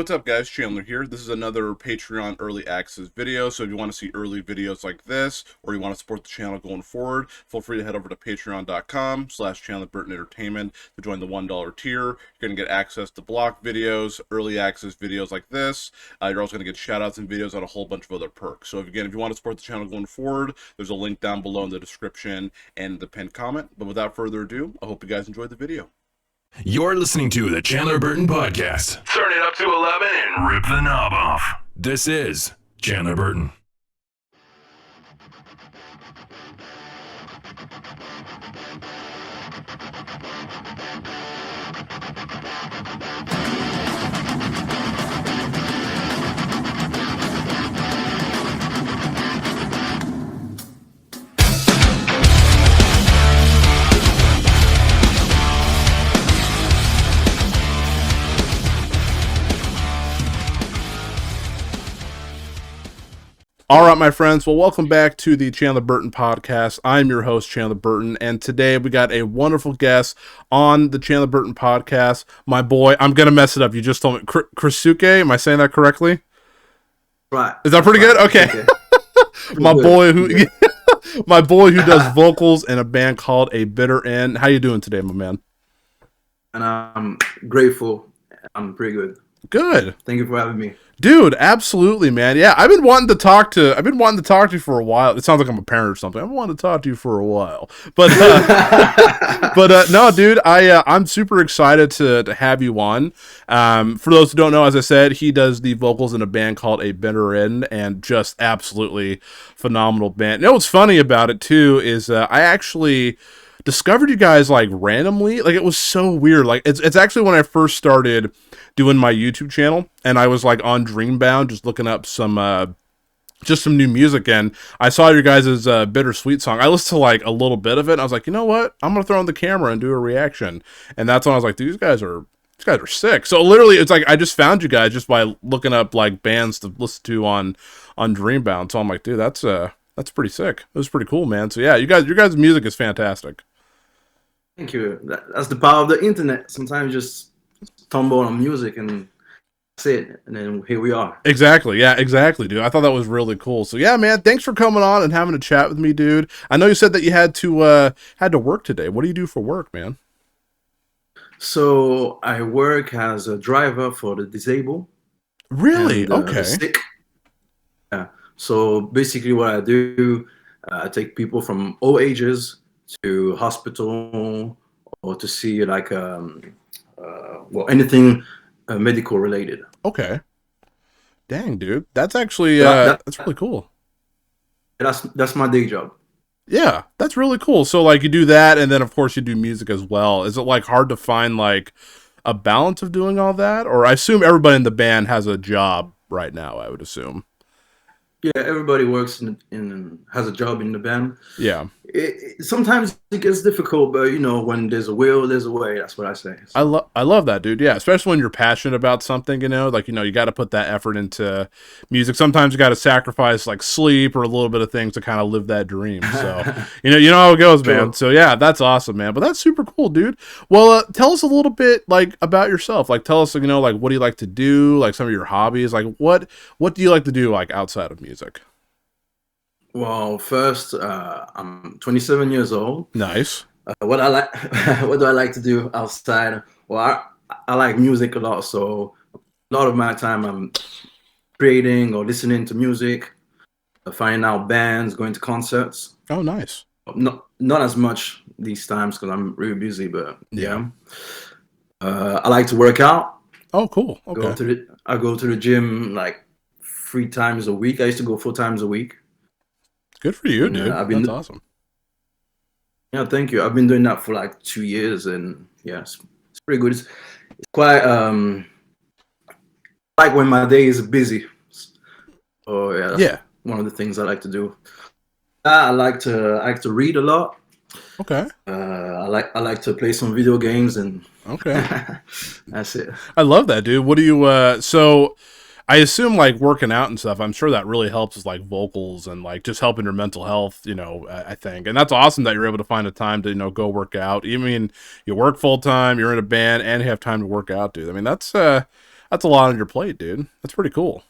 what's up guys, Chandler here. This is another Patreon early access video, so if you want to see early videos like this, or you want to support the channel going forward, feel free to head over to patreon.com/Chandler Burton Entertainment to join the $1 tier. You're going to get access to block videos, early access videos like this. You're also going to get shoutouts and videos on a whole bunch of other perks. So if you want to support the channel going forward, there's a link down below in the description and the pinned comment. But without further ado, I hope you guys enjoyed the video. You're listening to the Chandler Burton Podcast. Turn it up to 11 and rip the knob off. This is Chandler Burton. All right, my friends. Well, welcome back to the Chandler Burton Podcast. I'm your host, Chandler Burton, and today we got a wonderful guest on the Chandler Burton Podcast. My boy, I'm going to mess it up. You just told me. Chrisuke, am I saying that correctly? Right. Is that pretty good? Okay. My boy who does vocals in a band called A Bitter End. How you doing today, my man? And I'm grateful. I'm pretty good. Good. Thank you for having me. Dude, absolutely, man. Yeah, I've been wanting to talk to you for a while. It sounds like I'm a parent or something. I've been wanting to talk to you for a while. But no, dude, I'm super excited to have you on. For those who don't know, as I said, he does the vocals in a band called A Bitter End, and just absolutely phenomenal band. You know what's funny about it too is I actually discovered you guys like randomly. Like, it was so weird. Like, it's actually when I first started doing my YouTube channel, and I was like on Dreambound just looking up some new music, and I saw your guys' Bittersweet song. I listened to like a little bit of it, and I was like, you know what, I'm gonna throw on the camera and do a reaction. And that's when I was like, these guys are sick. So literally it's like I just found you guys just by looking up like bands to listen to on Dreambound. So I'm like, dude, that's pretty sick. It was pretty cool, man. So yeah, your guys' music is fantastic. Thank you. That's the power of the internet. Sometimes just stumble on music and that's it, and then here we are. Exactly. Yeah, exactly, dude. I thought that was really cool. So yeah, man, thanks for coming on and having a chat with me, dude. I know you said that you had to work today. What do you do for work, man? So I work as a driver for the disabled. Really? And, okay. The sick. Yeah. So basically what I do, I take people from all ages to hospital or to see like anything medical related. Okay. Dang, dude, that's actually that's really cool. That's my day job. Yeah, that's really cool. So like you do that, and then of course you do music as well. Is it like hard to find like a balance of doing all that? Or I assume everybody in the band has a job right now, I would assume. Yeah, everybody works in has a job in the band. Yeah. Sometimes it gets difficult, but you know, when there's a will, there's a way. That's what I say. So. I love that, dude. Yeah, especially when you're passionate about something, you know, like, you know, you got to put that effort into music. Sometimes you got to sacrifice like sleep or a little bit of things to kind of live that dream. So, you know how it goes, man. Sure. So yeah, that's awesome, man. But that's super cool, dude. Well, tell us a little bit like about yourself. Like, tell us, you know, like what do you like to do? Like some of your hobbies. Like what do you like to do like outside of music? Well, first, I'm 27 years old. Nice. What do I like to do outside? Well, I like music a lot, so a lot of my time I'm creating or listening to music, finding out bands, going to concerts. Oh, nice. Not as much these times because I'm really busy, but yeah. I like to work out. Oh, cool. Okay. I go to the gym like 3 times a week. I used to go 4 times a week. Good for you, dude. That's awesome. Yeah, thank you. I've been doing that for like 2 years, and yeah, it's pretty good. It's quite like when my day is busy. Oh yeah, that's one of the things I like to do. I like to read a lot. Okay. I like to play some video games, and okay, that's it. I love that, dude. What do you so I assume like working out and stuff, I'm sure that really helps with like vocals and like just helping your mental health, you know, I think. And that's awesome that you're able to find a time to, you know, go work out. You mean you work full time, you're in a band, and you have time to work out, dude. I mean, that's That's a lot on your plate, dude. That's pretty cool.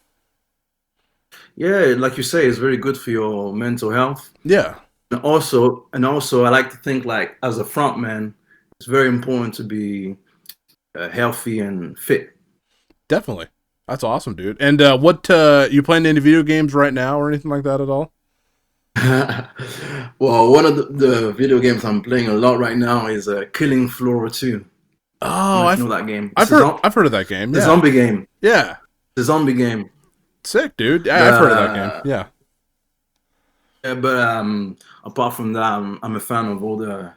Yeah, like you say, it's very good for your mental health. Yeah. And also, I like to think like as a front man, it's very important to be healthy and fit. Definitely. That's awesome, dude. And what you playing any video games right now or anything like that at all? Well, one of the video games I'm playing a lot right now is Killing Floor 2. Oh, I know that game. I've heard of that game. The Yeah. zombie game. Yeah. The zombie game. Sick, dude. Yeah, I've heard of that game. Yeah. Yeah, but apart from that, I'm a fan of all the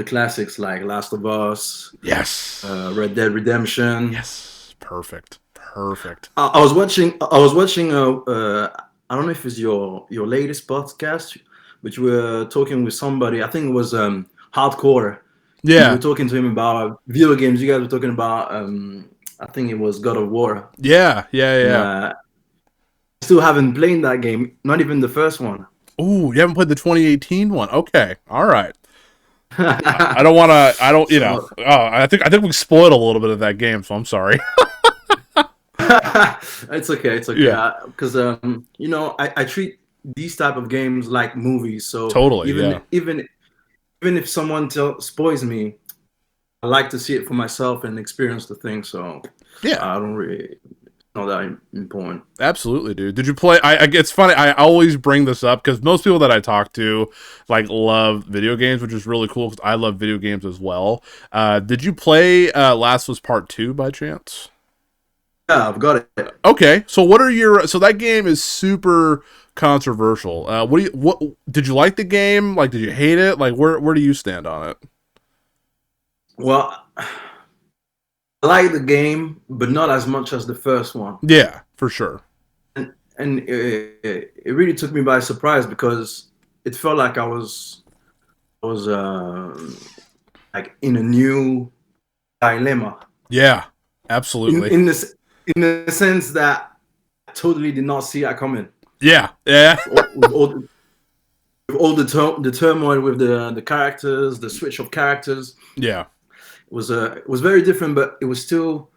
classics like Last of Us. Yes. Red Dead Redemption. Yes. Perfect. I was watching. I don't know if it's your latest podcast, but you were talking with somebody. I think it was Hardcore. Yeah. You were talking to him about video games. You guys were talking about. I think it was God of War. Yeah. I still haven't played that game. Not even the first one. Ooh, you haven't played the 2018 one? Okay. All right. I don't want to. I don't. You know. Oh, I think we spoiled a little bit of that game, so I'm sorry. It's okay. Yeah. Because I treat these type of games like movies. So Totally. Even if someone spoils me, I like to see it for myself and experience the thing. So yeah, I don't really know that important. Absolutely, dude. Did you play? It's funny. I always bring this up because most people that I talk to like love video games, which is really cool because I love video games as well. Did you play Last of Us Part 2 by chance? Yeah, I've got it. Okay, so what are your? So that game is super controversial. What did you like the game? Like, did you hate it? Like, where do you stand on it? Well, I like the game, but not as much as the first one. Yeah, for sure. And it really took me by surprise because it felt like I was like in a new dilemma. Yeah, absolutely. In the sense that I totally did not see that coming. Yeah. with all the turmoil with the characters, the switch of characters. Yeah. It was very different, but it was still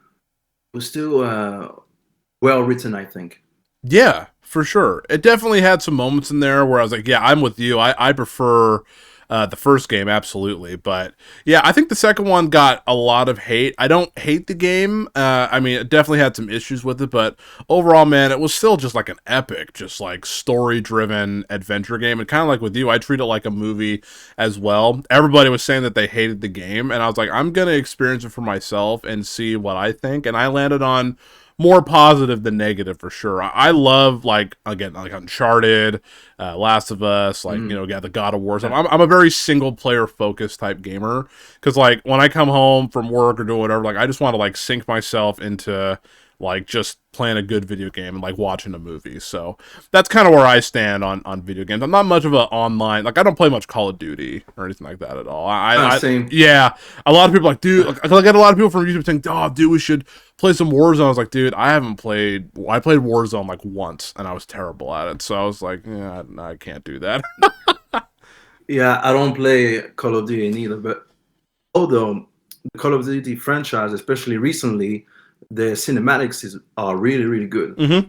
well written, I think. Yeah, for sure. It definitely had some moments in there where I was like, yeah, I'm with you. I prefer the first game, absolutely. But yeah, I think the second one got a lot of hate. I don't hate the game. I mean, it definitely had some issues with it, but overall, man, it was still just like an epic, just like story-driven adventure game. And kind of like with you, I treat it like a movie as well. Everybody was saying that they hated the game, and I was like, I'm going to experience it for myself and see what I think. And I landed on more positive than negative for sure. I love like Uncharted, Last of Us, the God of War stuff. I'm a very single player focused type gamer because like when I come home from work or do whatever, like I just want to like sink myself into like just playing a good video game and like watching a movie. So that's kind of where I stand on video games. I'm not much of an online, like I don't play much Call of Duty or anything like that at all. Same. Yeah, a lot of people like, dude, I get a lot of people from YouTube saying, oh, dude, we should play some Warzone. I was like, dude, I played Warzone like once and I was terrible at it. So I was like, yeah, no, I can't do that. Yeah, I don't play Call of Duty neither, but although the Call of Duty franchise, especially recently, the cinematics are really, really good. Mm-hmm.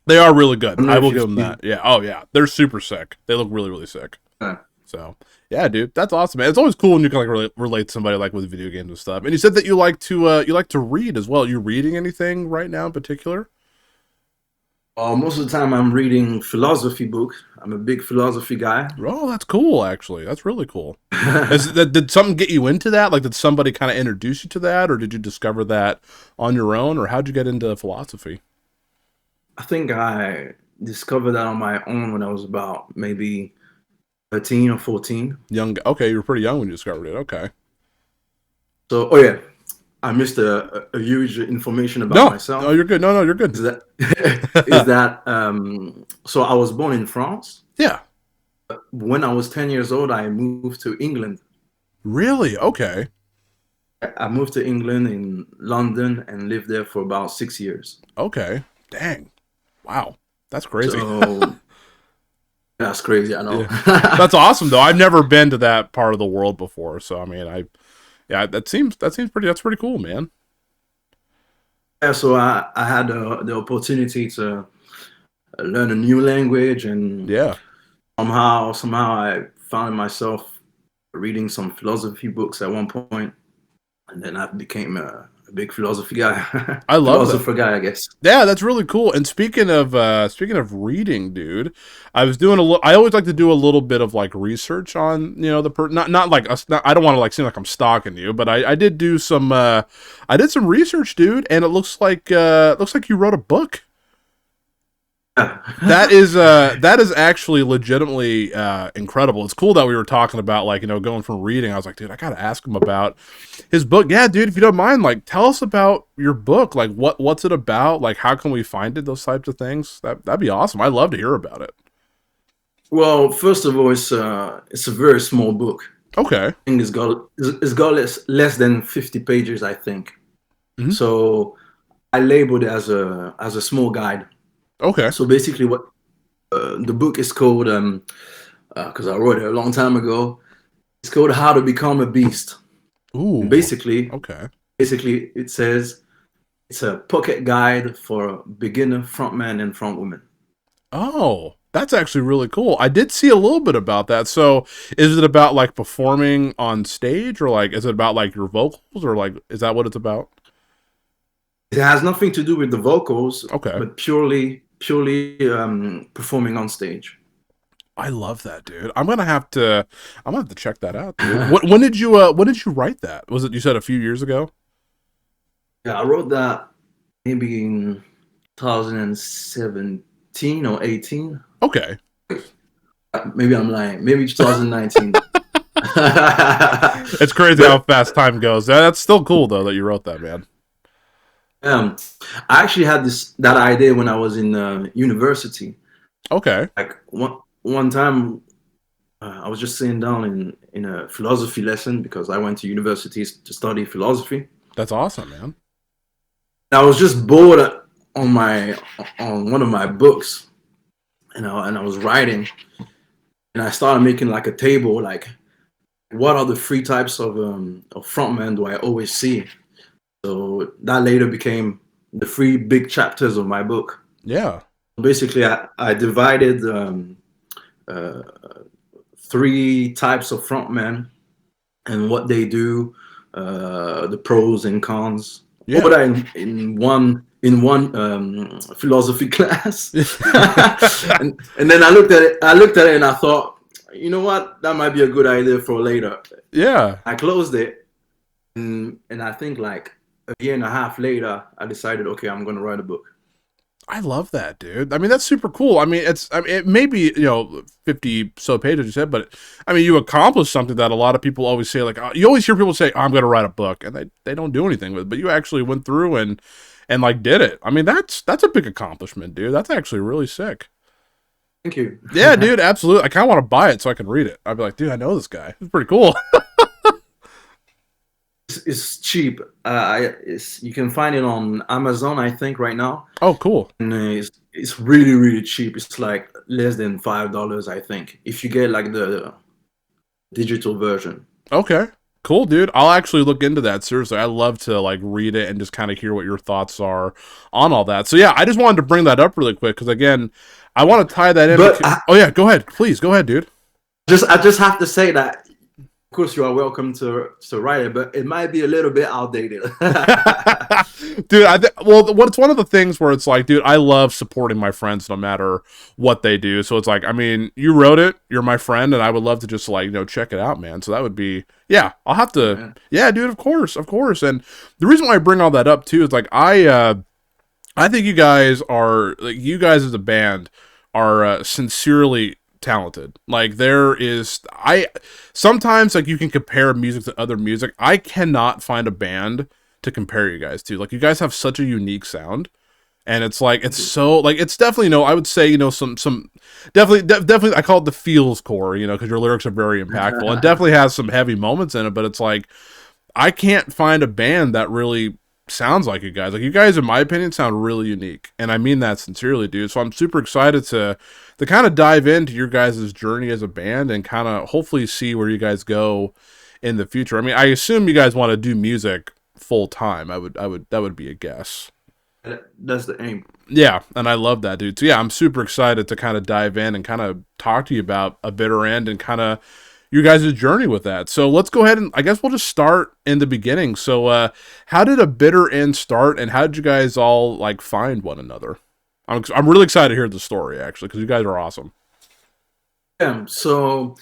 They are really good. I will give them that. Yeah. Oh, yeah. They're super sick. They look really, really sick. So, yeah, dude, that's awesome, man. It's always cool when you can like relate to somebody like with video games and stuff. And you said that you like to read as well. Are you reading anything right now in particular? Most of the time, I'm reading philosophy books. I'm a big philosophy guy. Oh, that's cool. Actually, that's really cool. Did something get you into that? Like, did somebody kind of introduce you to that, or did you discover that on your own, or how'd you get into philosophy? I think I discovered that on my own when I was about maybe 13 or 14. Young. Okay, you were pretty young when you discovered it. Okay. So, oh yeah, I missed a huge information about myself. No, you're good. No, you're good. Is that so I was born in France. Yeah. When I was 10 years old, I moved to England. Really? Okay. I moved to England in London and lived there for about 6 years. Okay. Dang. Wow. That's crazy. So, that's crazy, I know. Yeah. That's awesome though. I've never been to that part of the world before, so I mean, that's pretty cool, man. Yeah, so I had the opportunity to learn a new language, and Yeah. somehow I found myself reading some philosophy books at one point, and then I became a big philosophy guy, I love that. philosopher guy, I guess. Yeah, that's really cool. And speaking of reading, dude, I was doing a little. I always like to do a little bit of like research on not like us. Not, I don't want to like seem like I'm stalking you, but I did do some. I did some research, dude, and it looks like you wrote a book. That is actually legitimately incredible. It's cool that we were talking about like going from reading. I was like, dude, I gotta ask him about his book. Yeah, dude, if you don't mind, like tell us about your book. Like what's it about? Like how can we find it? Those types of things. That'd be awesome. I'd love to hear about it. Well, first of all, it's a very small book. Okay. I think it's got less than 50 pages, I think. Mm-hmm. So I labeled it as a small guide. Okay. So basically, what the book is called, because I wrote it a long time ago, it's called "How to Become a Beast." Ooh. And basically, it says it's a pocket guide for beginner frontman and frontwoman. Oh, that's actually really cool. I did see a little bit about that. So, is it about like performing on stage, or like is it about like your vocals, or like is that what it's about? It has nothing to do with the vocals, Okay, but purely performing on stage. I love that, dude. I'm gonna have to check that out, dude. When did you write that? Was it, you said, a few years ago? Yeah, I wrote that maybe in 2017 or 18. Okay. Maybe I'm lying. Maybe 2019. It's crazy how fast time goes. That's still cool though that you wrote that, man. I actually had that idea when I was in university. Okay. Like one time, I was just sitting down in a philosophy lesson because I went to universities to study philosophy. That's awesome, man. And I was just bored on one of my books, and I was writing, and I started making like a table, like what are the three types of frontmen do I always see? So that later became the three big chapters of my book. Yeah. Basically, I divided three types of frontmen and what they do, the pros and cons. Yeah. But in one philosophy class, and then I looked at it and I thought, you know what, that might be a good idea for later. Yeah. I closed it, and I think like a year and a half later, I decided, okay, I'm going to write a book. I love that, dude. I mean, that's super cool. I mean, it may be, 50 so pages, you said, but I mean, you accomplished something that a lot of people always say, like, you always hear people say, I'm going to write a book, and they don't do anything with it, but you actually went through and like did it. I mean, that's a big accomplishment, dude. That's actually really sick. Thank you. Yeah, dude, absolutely. I kind of want to buy it so I can read it. I'd be like, dude, I know this guy. It's pretty cool. It's cheap. You can find it on Amazon, I think, right now. Oh, cool. And it's really, really cheap. It's like less than $5, I think, if you get like the digital version. Okay. Cool, dude. I'll actually look into that. Seriously, I love to like read it and just kind of hear what your thoughts are on all that. So yeah, I just wanted to bring that up really quick because again, I want to tie that in. Oh yeah, go ahead, please, go ahead, dude. I just have to say that. Of course, you are welcome to write it, but it might be a little bit outdated. Dude, it's one of the things where it's like, dude, I love supporting my friends no matter what they do. So it's like, I mean, you wrote it, you're my friend, and I would love to just like, check it out, man. So that would be, yeah, I'll have to, yeah, dude, of course. And the reason why I bring all that up too is like, I think you guys as a band are sincerely talented. Like sometimes like you can compare music to other music. I cannot find a band to compare you guys to. Like you guys have such a unique sound, and it's like it's so like it's definitely I would say some definitely I call it the feels core, because your lyrics are very impactful and definitely has some heavy moments in it. But it's like I can't find a band that really sounds like you guys. Like you guys, in my opinion, sound really unique, and I mean that sincerely, dude. So I'm super excited to kind of dive into your guys' journey as a band and kind of hopefully see where you guys go in the future. I mean, I assume you guys want to do music full time. That would be a guess. That's the aim. Yeah, and I love that, dude. So yeah, I'm super excited to kind of dive in and kind of talk to you about A Bitter End and kind of you guys' journey with that. So let's go ahead and I guess we'll just start in the beginning. So how did A Bitter End start, and how did you guys all like find one another? I'm really excited to hear the story actually, because you guys are awesome. Yeah, so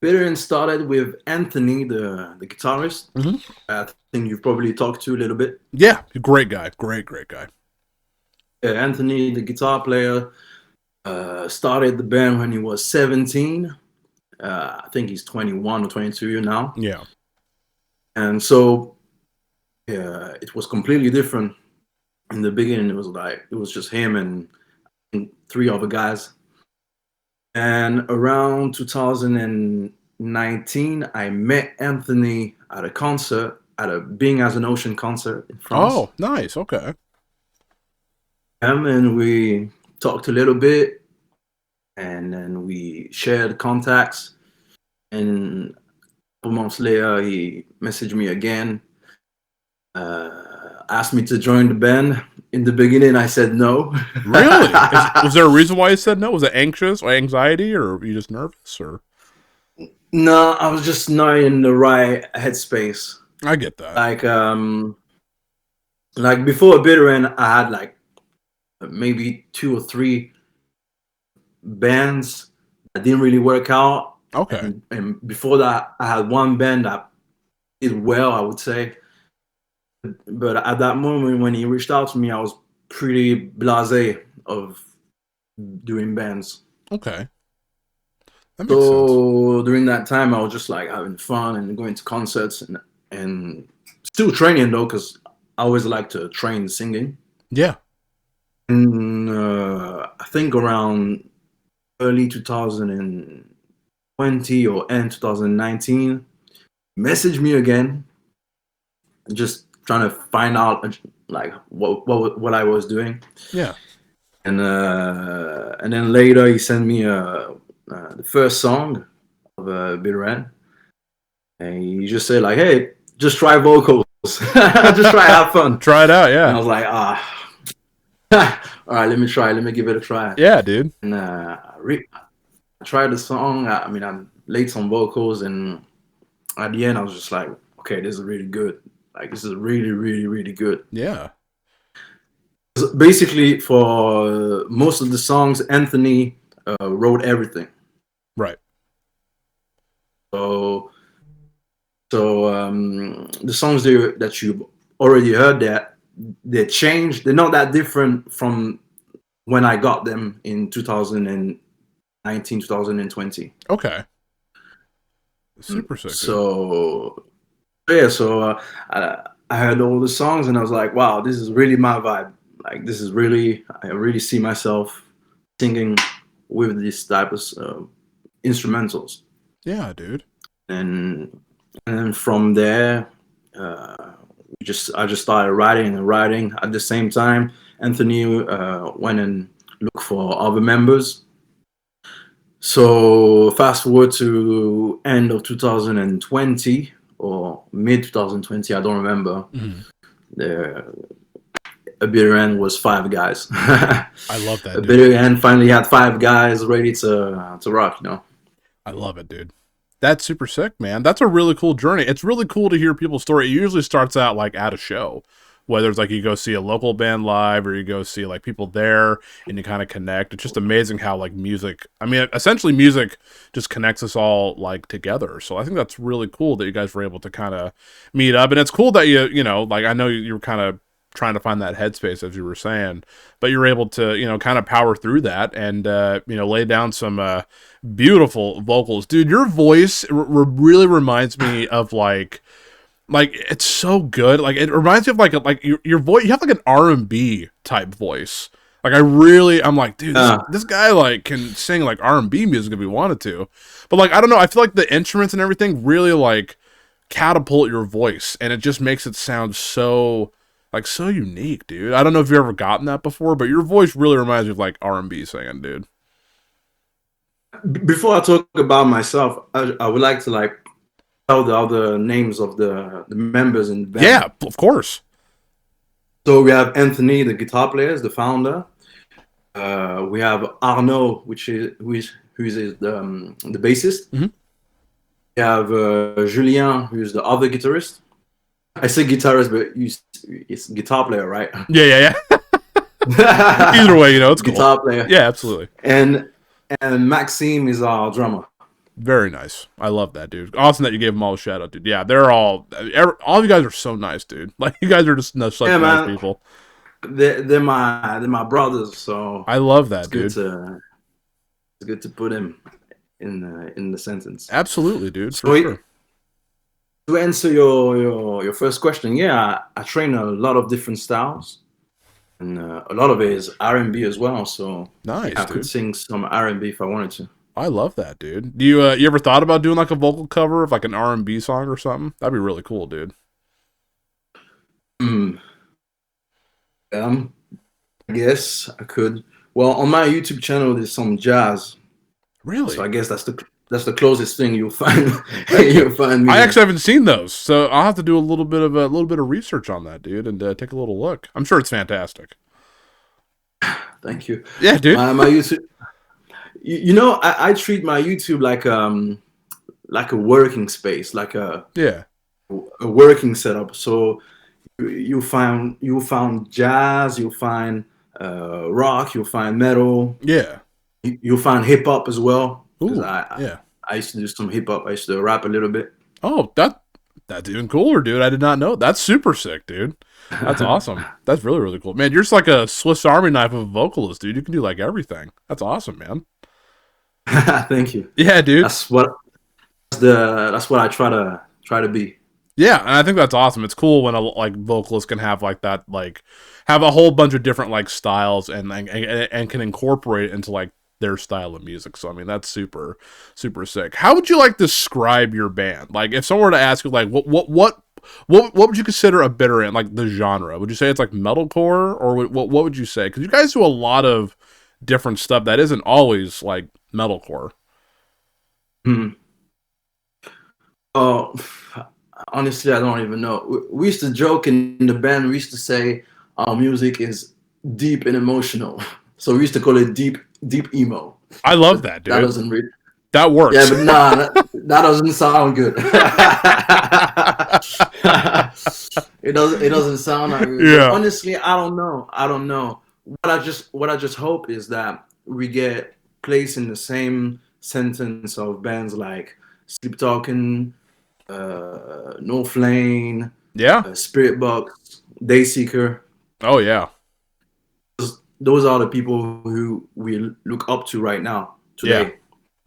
Bitter End started with Anthony, the guitarist. Mm-hmm. I think you've probably talked to a little bit. Yeah, great guy, great guy. Yeah, Anthony, the guitar player, started the band when he was 17. I think he's 21 or 22 now. Yeah. And so, yeah, it was completely different. In the beginning, it was just him and 3 other guys. And around 2019, I met Anthony at a concert, at a Being as an Ocean concert in France. Oh, nice. Okay. And we talked a little bit, and then we shared contacts. And a couple months later, he messaged me again, asked me to join the band. In the beginning, I said no. Really? Was there a reason why you said no? Was it anxious or anxiety, or were you just nervous? Or no, I was just not in the right headspace. I get that. Like before A Bitter End, I had like maybe 2 or 3 bands that didn't really work out. Okay. And before that, I had one band that did well, I would say. But at that moment, when he reached out to me, I was pretty blasé of doing bands. Okay. That makes sense. During that time, I was just like having fun and going to concerts and still training though, because I always like to train singing. Yeah. And I think around early 2020 or end 2019, messaged me again, just trying to find out like what I was doing. Yeah. And then later he sent me the first song of Bitter End, and he just said like, "Hey, just try vocals, just try have fun, try it out." Yeah. And I was like, all right, let me give it a try. Yeah, dude. And I tried the song. I laid some vocals, and at the end, I was just like, okay, this is really good. Like, this is really, really, really good. Yeah. Basically, for most of the songs, Anthony wrote everything. Right. So the songs that you've already heard, they changed. They're not that different from when I got them in 2019, 2020. Okay. Super sick. So yeah, I heard all the songs and I was like, wow, this is really my vibe. Like, this is really, I really see myself singing with this type of instrumentals. Yeah, dude. And from there, I just started writing at the same time. Anthony went and looked for other members. So fast forward to end of 2020 or mid 2020, I don't remember. Mm-hmm. A Bitter End was 5 guys. I love that. A Bitter End finally had 5 guys ready to rock. I love it, dude. That's super sick, man. That's a really cool journey. It's really cool to hear people's story. It usually starts out like at a show, whether it's like you go see a local band live or you go see like people there and you kind of connect. It's just amazing how like music, essentially music just connects us all like together. So I think that's really cool that you guys were able to kind of meet up. And it's cool that you know, like I know you were kind of trying to find that headspace, as you were saying, but you're able to, you know, kind of power through that and, you know, lay down some beautiful vocals. Dude, your voice really reminds me of like it's so good. Like it reminds me of like your voice. You have like an R&B type voice. Like I'm like, dude, this guy like can sing like R&B music if he wanted to. But like, I don't know. I feel like the instruments and everything really like catapult your voice, and it just makes it sound so unique, dude. I don't know if you've ever gotten that before, but your voice really reminds me of like R&B singing, dude. Before I talk about myself, I would like to like tell the other names of the members in the band. Yeah, of course. So we have Anthony, the guitar player, is the founder. We have Arnaud, who is the bassist. Mhm. We have Julien, who's the other guitarist. I say guitarist, but it's guitar player, right? Yeah. Either way, it's cool. Guitar player. Yeah, absolutely. And Maxime is our drummer. Very nice. I love that, dude. Awesome that you gave them all a shout out, dude. Yeah, they're all of you guys are so nice, dude. Like, you guys are just such nice people. They're my brothers, so I love that, dude. It's good to put him in the sentence. Absolutely, dude. For sure. To answer your first question, yeah, I train a lot of different styles, and a lot of it is R&B as well. So nice, I could sing some R&B if I wanted to. I love that, dude. Do you ever thought about doing like a vocal cover of like an R&B song or something? That'd be really cool, dude. I guess I could. Well, on my YouTube channel, there's some jazz. Really? So I guess that's the closest thing you'll find. You'll find me. I actually haven't seen those, so I'll have to do a little bit of research on that, dude, and take a little look. I'm sure it's fantastic. Thank you. Yeah, dude. My YouTube. I treat my YouTube like a working space, like a working setup. So you find jazz, you'll find rock, you'll find metal. Yeah. You'll find hip hop as well. Ooh, I used to do some hip hop. I used to rap a little bit. Oh, that's even cooler, dude. I did not know. That's super sick, dude. That's awesome. That's really, really cool, man. You're just like a Swiss Army knife of a vocalist, dude. You can do like everything. That's awesome, man. Thank you. Yeah, dude. That's what I try to be. Yeah, and I think that's awesome. It's cool when a vocalist can have like that, like have a whole bunch of different like styles and can incorporate it into like their style of music. So I mean, that's super, super sick. How would you like describe your band? Like, if someone were to ask you, like, what would you consider a bitter end, like the genre? Would you say it's like metalcore, or what would you say? Because you guys do a lot of different stuff that isn't always like metalcore. Oh, honestly, I don't even know. We used to joke in the band. We used to say our music is deep and emotional. So we used to call it deep emo. I love that, dude. That doesn't really. That works. Yeah, but nah, that doesn't sound good. It doesn't sound like good. Yeah. Honestly, I don't know. What I just hope is that we get placed in the same sentence of bands like Sleep Talking, No Flame, Spirit Box, Dayseeker. Oh yeah. Those are the people who we look up to right now today. Yeah,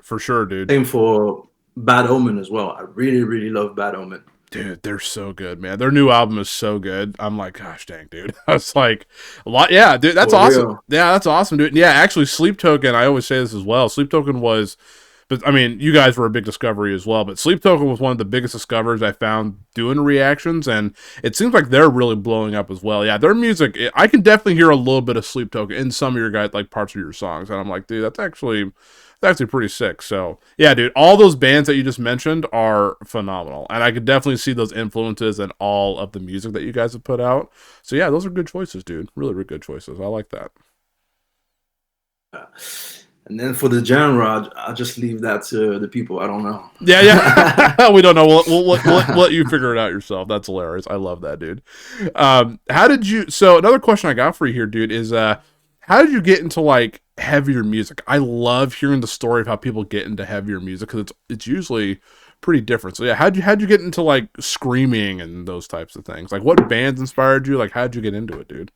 for sure, dude. Same for Bad Omen as well. I really, really love Bad Omen. Dude, they're so good, man. Their new album is so good. I'm like, gosh dang, dude. I was like, a lot. Yeah, dude, that's awesome. Real. Yeah, that's awesome, dude. Yeah, actually, Sleep Token, I always say this as well. Sleep Token was, but I mean, you guys were a big discovery as well, but Sleep Token was one of the biggest discoveries I found doing reactions, and it seems like they're really blowing up as well. Yeah, their music, I can definitely hear a little bit of Sleep Token in some of your guys, like parts of your songs, and I'm like, dude, that's actually pretty sick. So yeah, dude, all those bands that you just mentioned are phenomenal, and I could definitely see those influences in all of the music that you guys have put out. So yeah, those are good choices, dude. Really, really good choices. I like that. And then for the genre, I'll just leave that to the people. I don't know. Yeah. We don't know. We'll let you figure it out yourself. That's hilarious. I love that, dude. How did you? So another question I got for you here, dude, is how did you get into like heavier music? I love hearing the story of how people get into heavier music, because it's usually pretty different. So yeah, how'd you get into like screaming and those types of things? Like, what bands inspired you? Like, how'd you get into it, dude?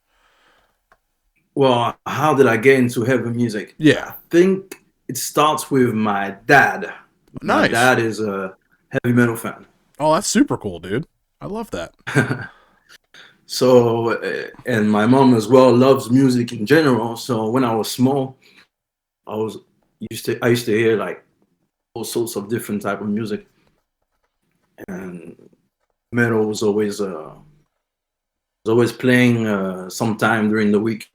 Well, how did I get into heavy music? Yeah, I think it starts with my dad. Nice. My dad is a heavy metal fan. Oh, that's super cool, dude. I love that. So, and my mom as well loves music in general. So when I was small, I used to hear like all sorts of different type of music, and metal was always playing sometime during the week.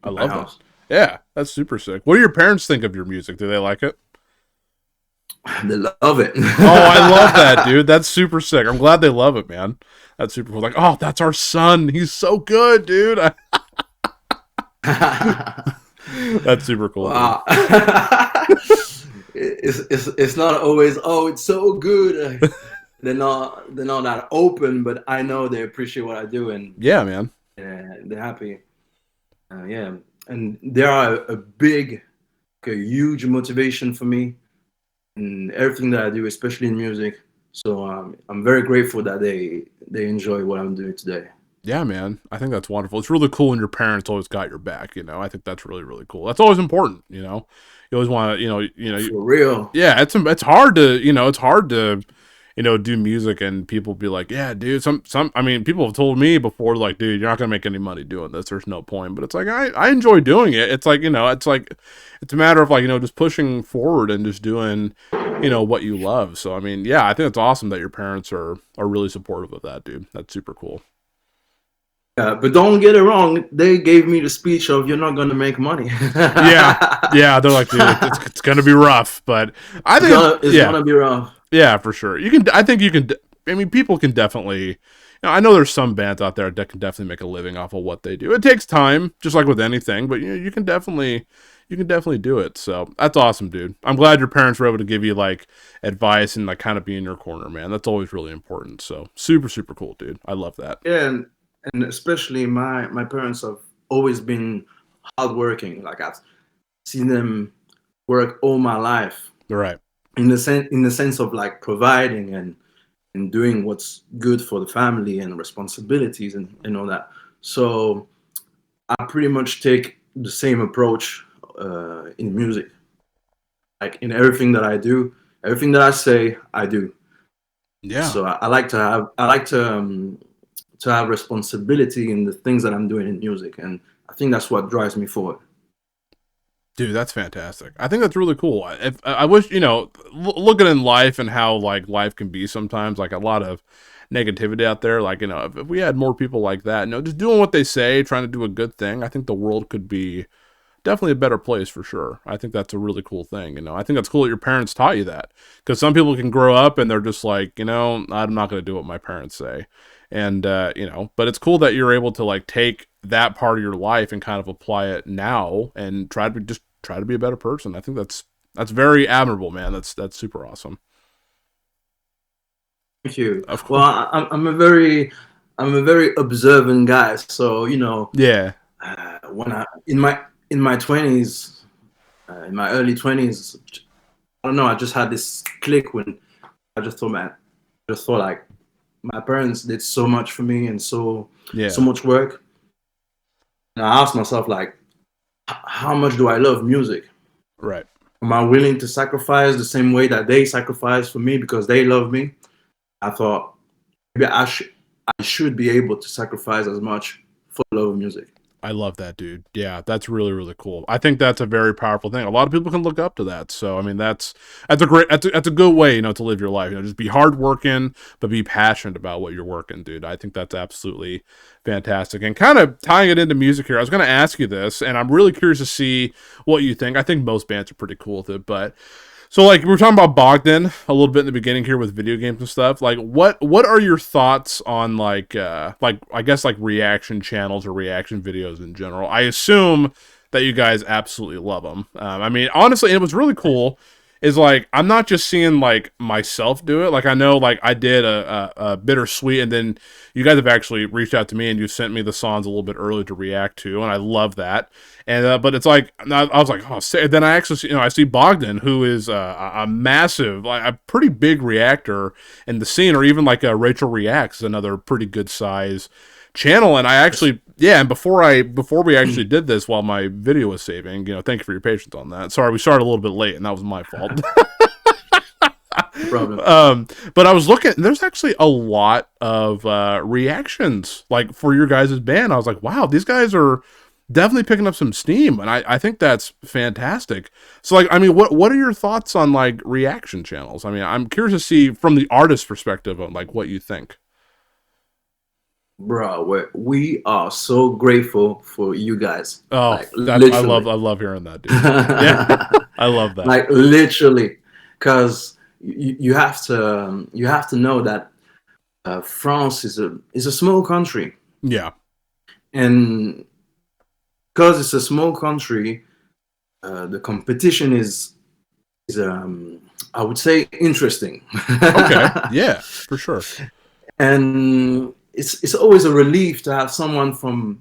I love that. Yeah, that's super sick. What do your parents think of your music? Do they like it? They love it. Oh, I love that, dude. That's super sick. I'm glad they love it, man. That's super cool. Like, oh, that's our son. He's so good, dude. That's super cool. Wow. It's not always, oh, it's so good. They're not that open, but I know they appreciate what I do, and yeah, man, they're happy. Yeah, and they are a huge motivation for me in everything that I do, especially in music. So I'm very grateful that they enjoy what I'm doing today. Yeah, man, I think that's wonderful. It's really cool when your parents always got your back. You know, I think that's really, really cool. That's always important. You know, you always want to, for real. Yeah, it's hard to, do music and people be like, yeah, dude, I mean, people have told me before, like, dude, you're not going to make any money doing this. There's no point. But it's like, I enjoy doing it. It's like, it's a matter of like, just pushing forward and just doing, what you love. So, I mean, yeah, I think it's awesome that your parents are really supportive of that, dude. That's super cool. But don't get it wrong. They gave me the speech of, you're not going to make money. yeah. They're like, dude, it's going to be rough, but I think it's going to be rough. Yeah, for sure. People can definitely, I know there's some bands out there that can definitely make a living off of what they do. It takes time, just like with anything, but you can definitely do it. So that's awesome, dude. I'm glad your parents were able to give you like advice and like kind of be in your corner, man. That's always really important. So super, super cool, dude. I love that. Yeah. And especially my parents have always been hardworking. Like I've seen them work all my life. Right. In the sense of like providing and doing what's good for the family and responsibilities and all that. So I pretty much take the same approach in music. Like in everything that I do, everything that I say, I do. Yeah. So I like to have responsibility in the things that I'm doing in music, and I think that's what drives me forward. Dude, that's fantastic. I think that's really cool. I wish, looking in life and how like life can be sometimes, like a lot of negativity out there. Like, if we had more people like that, just doing what they say, trying to do a good thing, I think the world could be definitely a better place for sure. I think that's a really cool thing. I think that's cool that your parents taught you that, because some people can grow up and they're just like, I'm not going to do what my parents say. And, but it's cool that you're able to like take that part of your life and kind of apply it now and try to be a better person. I think that's very admirable, man. That's super awesome. Thank you. Well, I'm a very observant guy. So, yeah. When in my 20s, in my early 20s, I don't know, I just had this click when I just thought like my parents did so much for me and so much work. And I asked myself, like, how much do I love music? Right. Am I willing to sacrifice the same way that they sacrifice for me because they love me? I thought maybe I should be able to sacrifice as much for the love of music. I love that, dude. Yeah, that's really, really cool. I think that's a very powerful thing. A lot of people can look up to that. So, I mean, that's a good way, to live your life. Just be hardworking, but be passionate about what you're working, dude. I think that's absolutely fantastic. And kind of tying it into music here, I was going to ask you this, and I'm really curious to see what you think. I think most bands are pretty cool with it, but so like we were talking about Bogdan a little bit in the beginning here with video games and stuff. Like what are your thoughts on like I guess like reaction channels or reaction videos in general? I assume that you guys absolutely love them. I mean, honestly, it was really cool. Is like I'm not just seeing like myself do it. Like I know like I did a Bittersweet, and then you guys have actually reached out to me and you sent me the songs a little bit early to react to, and I love that. And but it's like I was like, oh, then I actually I see Bogdan, who is a massive, like a pretty big reactor in the scene, or even like Rachel Reacts, another pretty good size channel. And I actually and before we actually did this while my video was saving, thank you for your patience on that. Sorry, we started a little bit late and that was my fault. No problem. But I was looking, there's actually a lot of reactions like for your guys' band. I was like, wow, these guys are definitely picking up some steam, and I think that's fantastic. So like, I mean, what are your thoughts on like reaction channels? I mean, I'm curious to see from the artist perspective on like what you think. Bro, we are so grateful for you guys. Oh, like, I love hearing that, dude. Yeah, I love that. Like literally, because you have to know that France is a small country, Yeah. and because it's a small country, the competition is I would say interesting. Okay. Yeah, for sure. And it's always a relief to have someone from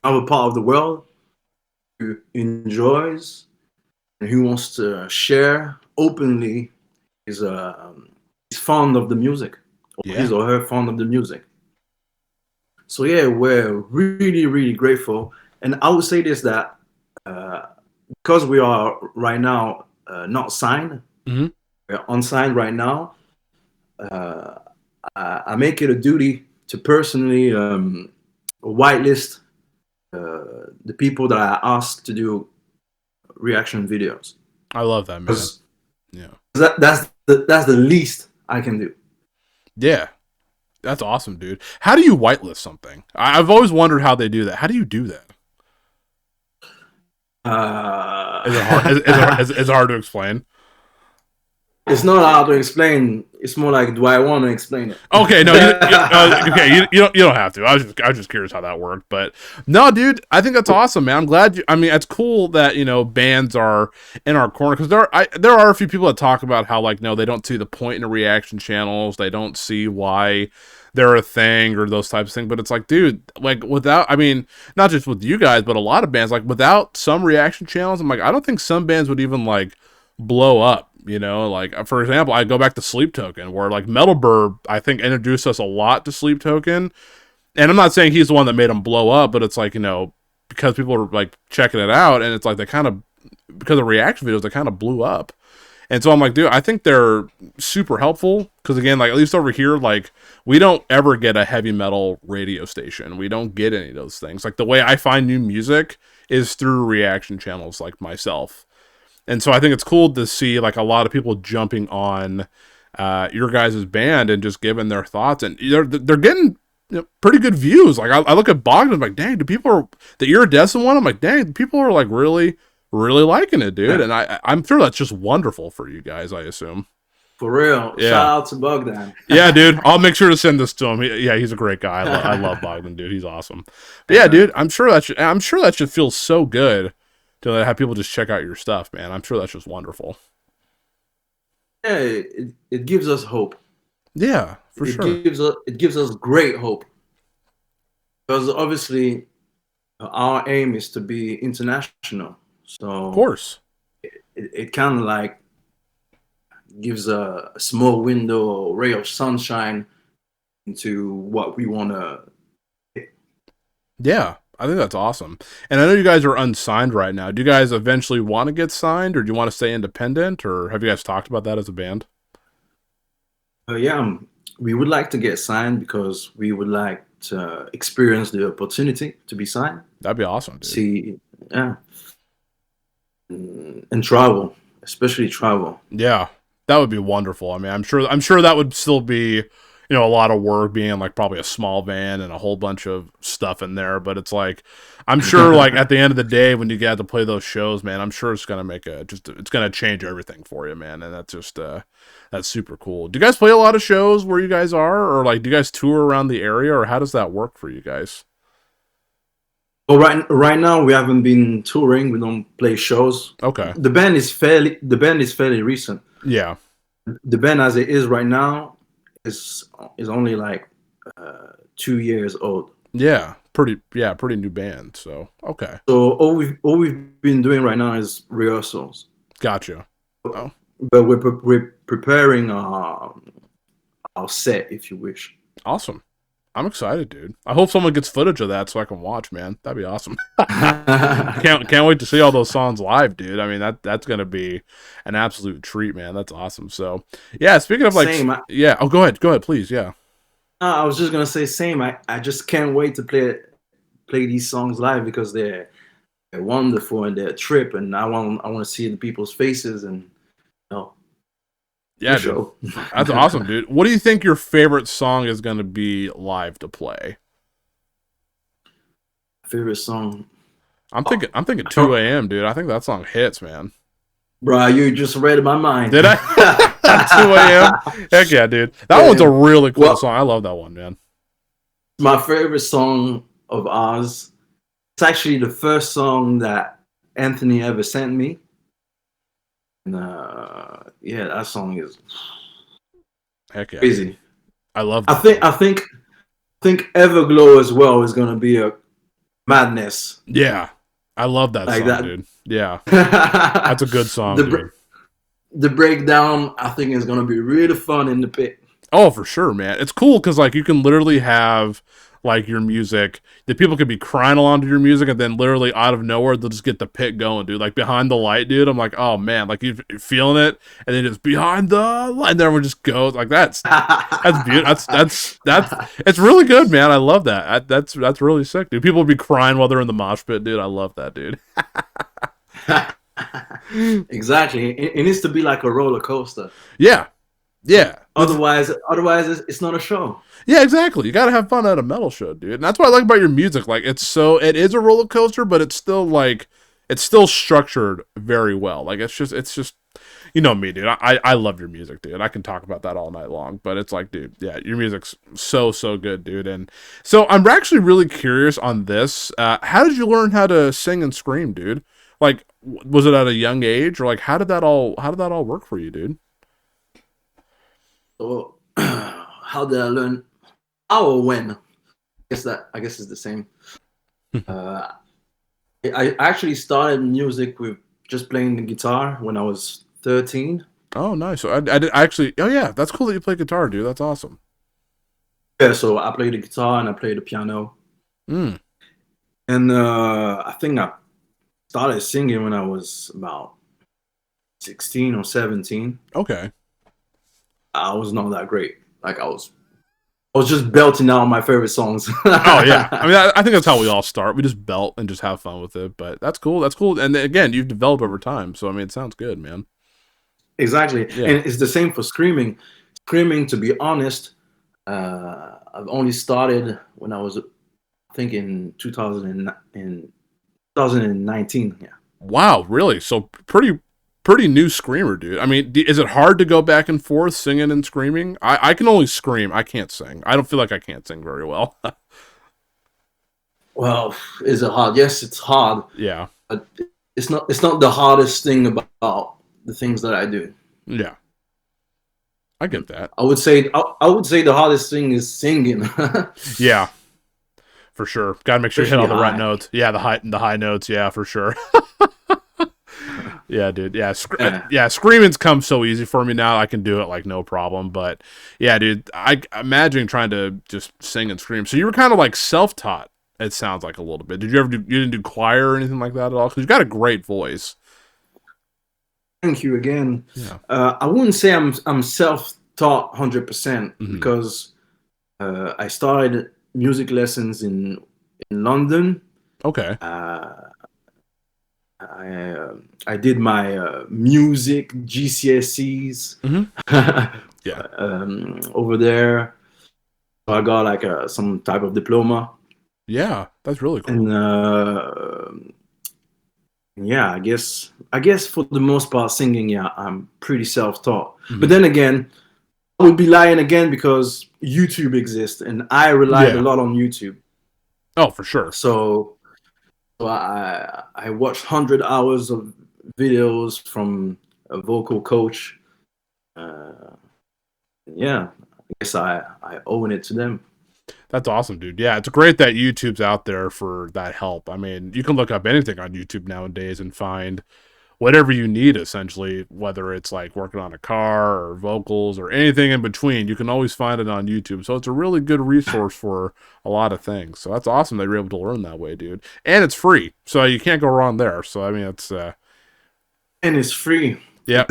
our part of the world who enjoys and who wants to share openly is fond of the music, or Yeah. his or her fond of the music. So yeah, we're really, really grateful. And I would say this, that because we are right now not signed, Mm-hmm. we're unsigned right now. I make it a duty to personally whitelist the people that I ask to do reaction videos. I love that, man. Yeah. That's the least I can do. Yeah. That's awesome, dude. How do you whitelist something? I've always wondered how they do that. How do you do that? Is it hard? Is it hard to explain? It's not hard to explain. It's more like, do I want to explain it? Okay, no, you don't have to. I was just curious how that worked, but no, dude, I think that's awesome, man. I'm glad you. I mean, it's cool that bands are in our corner, because there are a few people that talk about how, like, no, they don't see the point in the reaction channels. They don't see why they're a thing or those types of things. But it's like, dude, like, without, I mean, not just with you guys, but a lot of bands, like, without some reaction channels, I'm like, I don't think some bands would even like blow up. Like, for example, I go back to Sleep Token, where, like, Metal Burb, I think, introduced us a lot to Sleep Token. And I'm not saying he's the one that made them blow up, but it's like, because people are, like, checking it out, and it's like, because of reaction videos, they kind of blew up. And so I'm like, dude, I think they're super helpful, because, again, like, at least over here, like, we don't ever get a heavy metal radio station. We don't get any of those things. Like, the way I find new music is through reaction channels like myself. And so I think it's cool to see, like, a lot of people jumping on your guys' band and just giving their thoughts, and they're getting pretty good views. Like, I look at Bogdan, I'm like, dang, the iridescent one, I'm like, dang, people are, like, really, really liking it, dude. And I'm sure that's just wonderful for you guys, I assume. For real. Yeah. Shout out to Bogdan. Yeah, dude. I'll make sure to send this to him. He's a great guy. I love Bogdan, dude. He's awesome. But yeah, dude, I'm sure that should feel so good to have people just check out your stuff, man. I'm sure that's just wonderful. Yeah, it gives us hope. Yeah, for sure. It gives us great hope, because obviously our aim is to be international. So Of course. It kind of like gives a small window or ray of sunshine into what we want to. Yeah, I think that's awesome. And I know you guys are unsigned right now. Do you guys eventually want to get signed, or do you want to stay independent, or have you guys talked about that as a band? Yeah, we would like to get signed, because we would like to experience the opportunity to be signed. That'd be awesome, dude. See, yeah, and travel, especially travel. Yeah, that would be wonderful. I mean, I'm sure that would still be, a lot of work, being like probably a small van and a whole bunch of stuff in there. But it's like, I'm sure, like, at the end of the day, when you get to play those shows, man, I'm sure it's gonna it's gonna change everything for you, man. And that's just that's super cool. Do you guys play a lot of shows where you guys are, or, like, do you guys tour around the area, or how does that work for you guys? Well, right now we haven't been touring. We don't play shows. Okay. The band is fairly recent. Yeah. The band as it is right now is only like 2 years old. Yeah. Pretty new band. So, okay. So all we've been doing right now is rehearsals. Gotcha. Oh. But we're preparing our set, if you wish. Awesome. I'm excited, dude. I hope someone gets footage of that so I can watch, man. That'd be awesome. Can't wait to see all those songs live, dude. I mean, that's gonna be an absolute treat, man. That's awesome. So, yeah. Speaking of, like, yeah. Oh, go ahead, please. Yeah. I was just gonna say same. I just can't wait to play these songs live, because they're wonderful and they're a trip, and I want to see the people's faces, and yeah, dude. That's awesome, dude. What do you think your favorite song is going to be live to play? Favorite song? I'm thinking 2 a.m., dude. I think that song hits, man. Bro, you just read my mind. Did I? 2 a.m. Heck yeah, dude. That one's a really cool song. I love that one, man. My favorite song of ours. It's actually the first song that Anthony ever sent me. And yeah, that song is heck yeah, crazy. Dude. I love that. I think Everglow as well is gonna be a madness. Yeah. I love that song, dude. Yeah. That's a good song, dude. The breakdown, I think, is gonna be really fun in the pit. Oh, for sure, man. It's cool because like you can literally have like your music, the people could be crying along to your music, and then literally out of nowhere they'll just get the pit going, dude. Like behind the light, dude. I'm like, oh man, like you're feeling it, and then just behind the light, and then everyone just goes like that's beautiful. That's it's really good, man. I love that. That's really sick, dude. People will be crying while they're in the mosh pit, dude. I love that, dude. Exactly. It needs to be like a roller coaster. Yeah. Yeah. Otherwise, it's not a show. Yeah, exactly. You gotta have fun at a metal show, dude. And that's what I like about your music. Like, it is a roller coaster, but it's still structured very well. Like, it's just, you know me, dude. I love your music, dude. I can talk about that all night long. But it's like, dude, yeah, your music's so good, dude. And so I'm actually really curious on this. How did you learn how to sing and scream, dude? Like, was it at a young age, or like how did that all work for you, dude? So, how did I learn? How or when? I guess it's the same. I actually started music with just playing the guitar when I was 13. Oh, nice. So I did actually. Oh yeah, that's cool that you play guitar, dude. That's awesome. Yeah, so I played the guitar and I played the piano. Mm. And I think I started singing when I was about 16 or 17. Okay. I was not that great. Like I was just belting out my favorite songs. Oh yeah, I mean, I think that's how we all start. We just belt and just have fun with it. But that's cool. That's cool. And again, you've developed over time, so I mean, it sounds good, man. Exactly, Yeah. And it's the same for screaming. Screaming, to be honest, I've only started when I was, I think, in 2019. Yeah. Wow, really? So pretty new screamer, dude. I mean, is it hard to go back and forth singing and screaming? I can only scream. I can't sing. I don't feel like I can't sing very well. Well, is it hard? Yes, it's hard. Yeah. But it's not the hardest thing about the things that I do. Yeah. I get that. I would say the hardest thing is singing. Yeah. For sure. Got to make sure you hit all the right notes. Yeah, the high notes. Yeah, for sure. Yeah, dude. Yeah, screaming's come so easy for me now. I can do it like no problem. But yeah, dude, I imagine trying to just sing and scream. So you were kind of like self-taught. It sounds like a little bit. Did you ever you didn't do choir or anything like that at all? Because you got a great voice. Thank you again. Yeah. I wouldn't say I'm self-taught 100% because I started music lessons in London. Okay. I did my music GCSEs Yeah. over there. So I got like some type of diploma. Yeah, that's really cool. And yeah, I guess for the most part, singing, yeah, I'm pretty self-taught. But then again, I would be lying again because YouTube exists, and I relied a lot on YouTube. Oh, for sure. So I watched 100 hours of videos from a vocal coach. Yeah, I guess I owe it to them. That's awesome, dude. Yeah, it's great that YouTube's out there for that help. I mean, you can look up anything on YouTube nowadays and find whatever you need, essentially, whether it's like working on a car or vocals or anything in between. You can always find it on YouTube. So it's a really good resource for a lot of things. So that's awesome that you're able to learn that way, dude. And it's free. So you can't go wrong there. So, I mean, it's... And it's free. Yeah,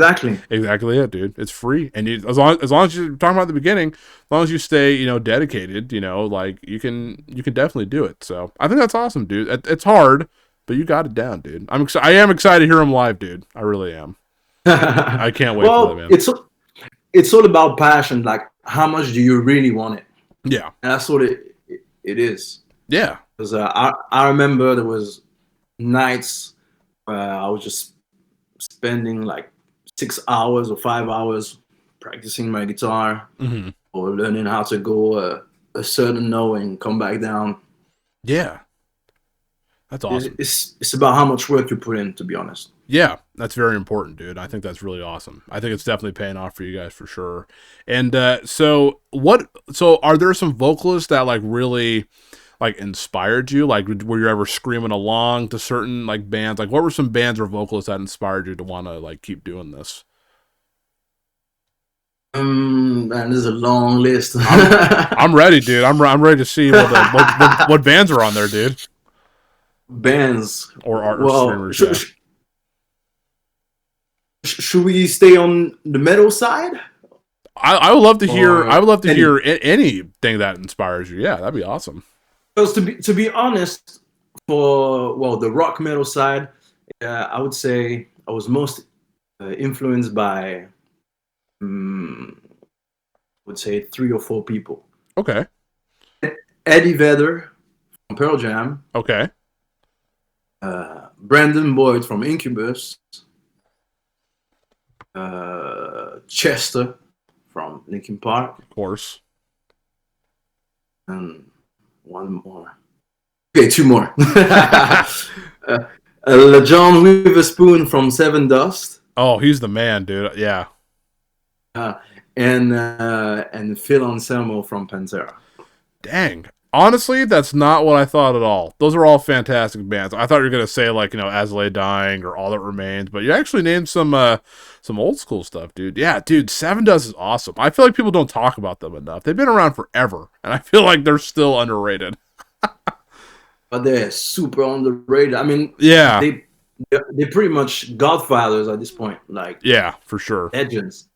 exactly it, dude. It's free, and as long as you're talking about at the beginning, as long as you stay, dedicated, like you can definitely do it. So I think that's awesome, dude. It's hard, but you got it down, dude. I am excited to hear him live, dude. I really am. I can't wait for that, man. It's all about passion. Like, how much do you really want it? Yeah, and that's what it is. Yeah, because I remember there was nights where I was just spending like 6 hours or 5 hours practicing my guitar or learning how to go a certain note and come back down. Yeah. That's awesome. It's about how much work you put in, to be honest. Yeah, that's very important, dude. I think that's really awesome. I think it's definitely paying off for you guys for sure. And so are there some vocalists that like really like inspired you? Like were you ever screaming along to certain like bands? Like what were some bands or vocalists that inspired you to want to like keep doing this? Man, there's a long list. I'm ready, dude. I'm ready to see what bands are on there, dude. Bands or art or streamers. Should we stay on the metal side? I would love to hear. I would love to hear anything that inspires you. Yeah, that'd be awesome. Because to be honest, for the rock metal side, I would say I was most influenced by, I would say 3 or 4 people. Okay. Eddie Vedder from Pearl Jam. Okay. Brandon Boyd from Incubus. Chester from Linkin Park, of course, and one more. Okay, 2 more. John Witherspoon from Seven Dust. Oh, he's the man, dude. Yeah. And Phil Anselmo from Pantera. Dang. Honestly, that's not what I thought at all. Those are all fantastic bands. I thought you were gonna say like, As Lay Dying or All That Remains, but you actually named some old school stuff, dude. Yeah, dude, Seven Dust is awesome. I feel like people don't talk about them enough. They've been around forever, and I feel like they're still underrated. But they're super underrated. I mean, yeah, they're pretty much godfathers at this point. Like, yeah, for sure, legends.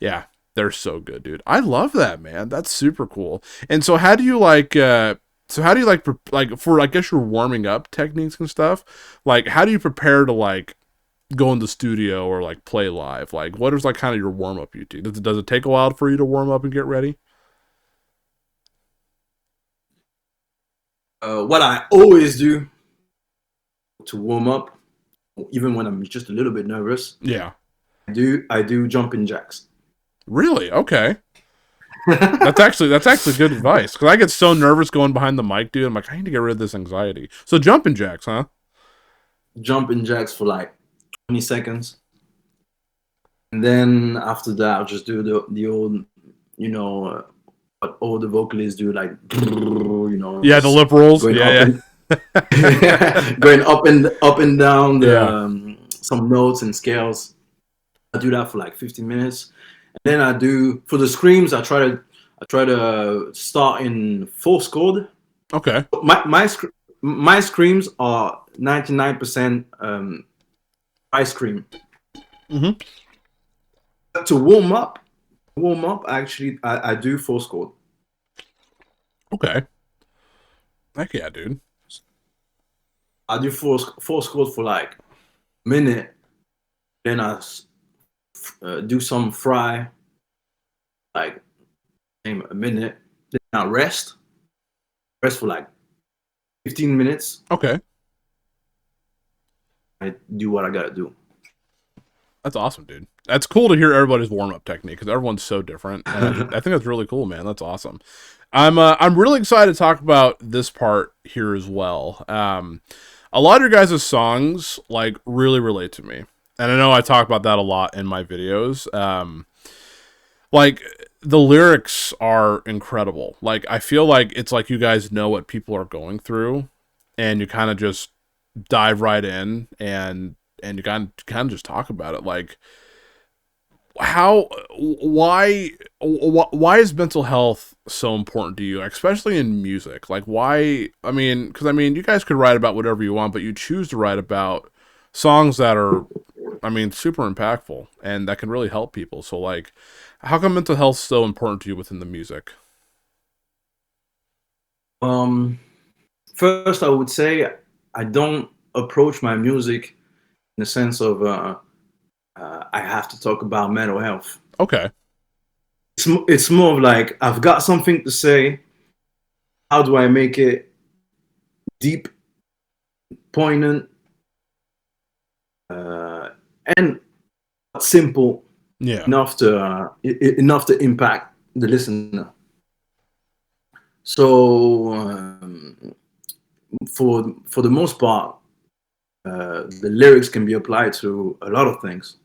Yeah. They're so good, dude. I love that, man. That's super cool. And so how do you like for, I guess, your warming up techniques and stuff? Like, how do you prepare to like go in the studio or like play live? Like, what is like kind of your warm up you do? Does it take a while for you to warm up and get ready? What I always do to warm up, even when I'm just a little bit nervous. Yeah. I do jumping jacks. Really? Okay. That's actually good advice, because I get so nervous going behind the mic, dude. I'm like, I need to get rid of this anxiety. So jumping jacks, huh? Jumping jacks for like 20 seconds, and then after that, I'll just do the old, what all the vocalists do, like, Yeah, the lip rolls. Yeah. Going up and down some notes and scales. I do that for like 15 minutes. And then I do, for the screams, I try to start in Force chord. Okay. My screams are 99% ice cream. To warm up, actually, I do Force chord. Okay. Heck yeah, dude. I do force chord for like a minute. Then I do some fry, like a minute. Then I rest for like 15 minutes. Okay. I do what I gotta do. That's awesome, dude. That's cool to hear everybody's warm-up technique, because everyone's so different. And I think that's really cool, man. That's awesome. I'm really excited to talk about this part here as well. A lot of your guys' songs like really relate to me. And I know I talk about that a lot in my videos. Like, the lyrics are incredible. Like, I feel like it's like you guys know what people are going through, and you kind of just dive right in, and you kind of just talk about it. Like, why is mental health so important to you, especially in music? Like, why? Because you guys could write about whatever you want, but you choose to write about songs that are, super impactful and that can really help people. So, like, how come mental health is so important to you within the music? First, I would say I don't approach my music in the sense of I have to talk about mental health. Okay. It's more of like, I've got something to say. How do I make it deep, poignant, and simple Yeah. enough to impact the listener. So for the most part, the lyrics can be applied to a lot of things.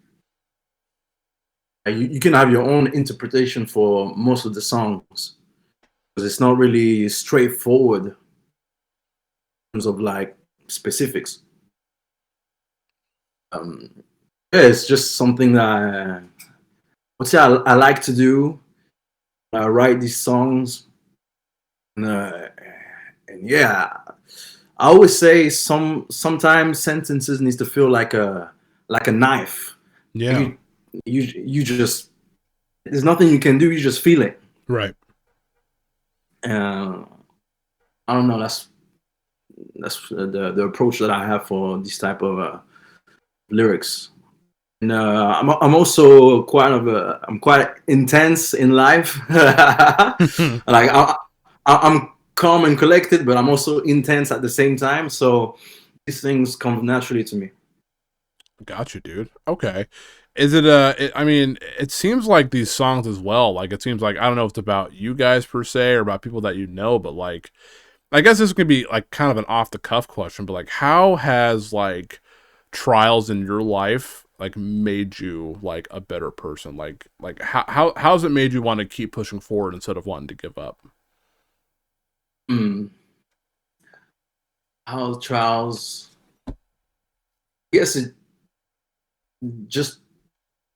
You can have your own interpretation for most of the songs, because it's not really straightforward in terms of like specifics. Yeah, it's just something that I like to do. I write these songs, and yeah, I always say sometimes sentences needs to feel like a knife. Yeah. You just, there's nothing you can do. You just feel it. Right. I don't know. That's the approach that I have for this type of lyrics. And I'm also I'm quite intense in life. Like I'm calm and collected, but I'm also intense at the same time. So these things come naturally to me. Gotcha, dude. Okay. Is it I mean, it seems like these songs as well, like it seems like, I don't know if it's about you guys per se or about people that you know, but like, I guess this could be like kind of an off the cuff question, but like, how has like trials in your life like made you like a better person? Like how's it made you want to keep pushing forward instead of wanting to give up? How trials? I guess it just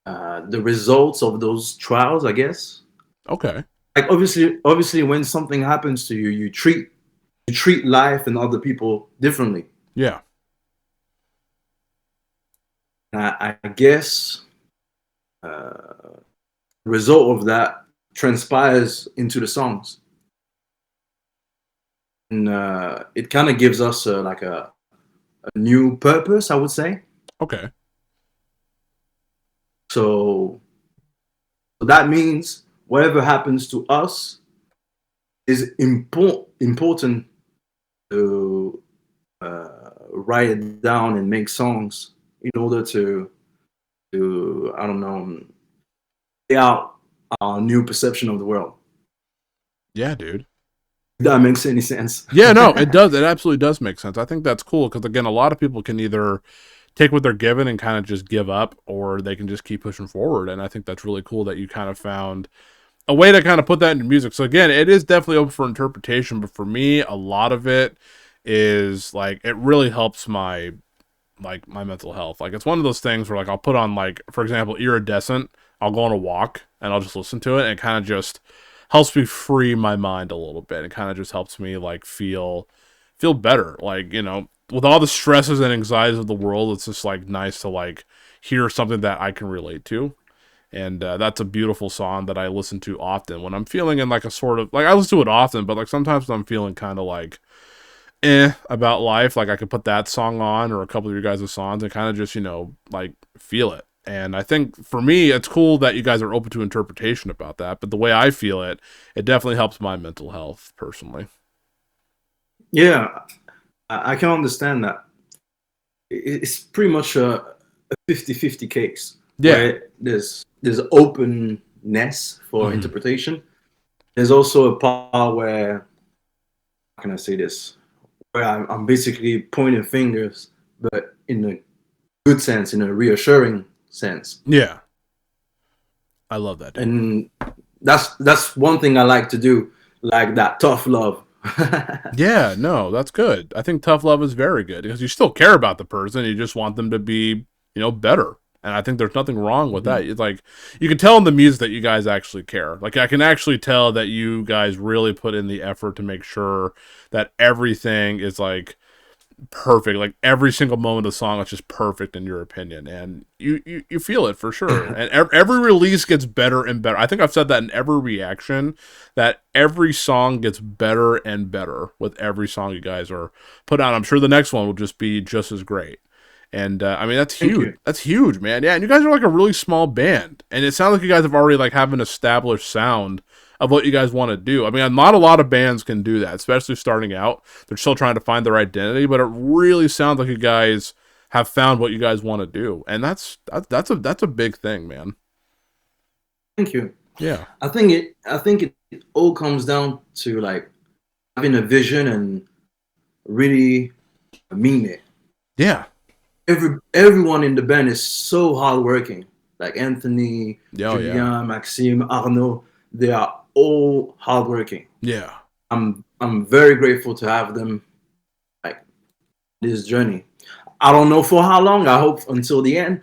the results of those trials, I guess. Okay. Like obviously, when something happens to you, you treat life and other people differently. Yeah. I guess the result of that transpires into the songs, and it kind of gives us like a new purpose, I would say. Okay. So that means whatever happens to us is important to write it down and make songs in order to I don't know, lay out our new perception of the world. Yeah, dude. If that makes any sense. Yeah, no, it does. It absolutely does make sense. I think that's cool because, again, a lot of people can either take what they're given and kind of just give up, or they can just keep pushing forward. And I think that's really cool that you kind of found a way to kind of put that into music. So again, it is definitely open for interpretation, but for me, a lot of it is like, it really helps my mental health. Like, it's one of those things where like I'll put on, like, for example, Iridescent. I'll go on a walk and I'll just listen to it, and it kind of just helps me free my mind a little bit. It kind of just helps me like feel better. Like, you know, with all the stresses and anxieties of the world, it's just like nice to like hear something that I can relate to. And that's a beautiful song that I listen to often when I'm feeling in like a sort of, like, I listen to it often, but like sometimes when I'm feeling kind of like about life, like I could put that song on or a couple of your guys' songs and kind of just, you know, like feel it. And I think for me, it's cool that you guys are open to interpretation about that. But the way I feel it, it definitely helps my mental health personally. Yeah, I can understand that. It's pretty much a 50-50 case. Yeah. Where there's openness for interpretation. There's also a part where, how can I say this? Where I'm basically pointing fingers, but in a good sense, in a reassuring sense. Yeah. I love that, dude. And that's one thing I like to do, like that tough love. Yeah, no, that's good. I think tough love is very good because you still care about the person. You just want them to be, you know, better. And I think there's nothing wrong with that. It's like, you can tell in the music that you guys actually care. Like, I can actually tell that you guys really put in the effort to make sure that everything is like perfect. Like every single moment of the song is just perfect in your opinion, and you feel it for sure. And every release gets better and better. I think I've said that in every reaction, that every song gets better and better with every song you guys are put out. I'm sure the next one will just be just as great. And I mean, that's huge. That's huge, man. Yeah, and you guys are like a really small band, and it sounds like you guys have already like have an established sound of what you guys want to do. I mean, not a lot of bands can do that, especially starting out. They're still trying to find their identity, but it really sounds like you guys have found what you guys want to do, and that's a big thing, man. Thank you. Yeah, I think it all comes down to like having a vision and really mean it. yeah, Everyone in the band is so hardworking. Like Anthony, Julien, Maxime, Arnaud, they are all hardworking. Yeah. I'm very grateful to have them like this journey. I don't know for how long. I hope until the end.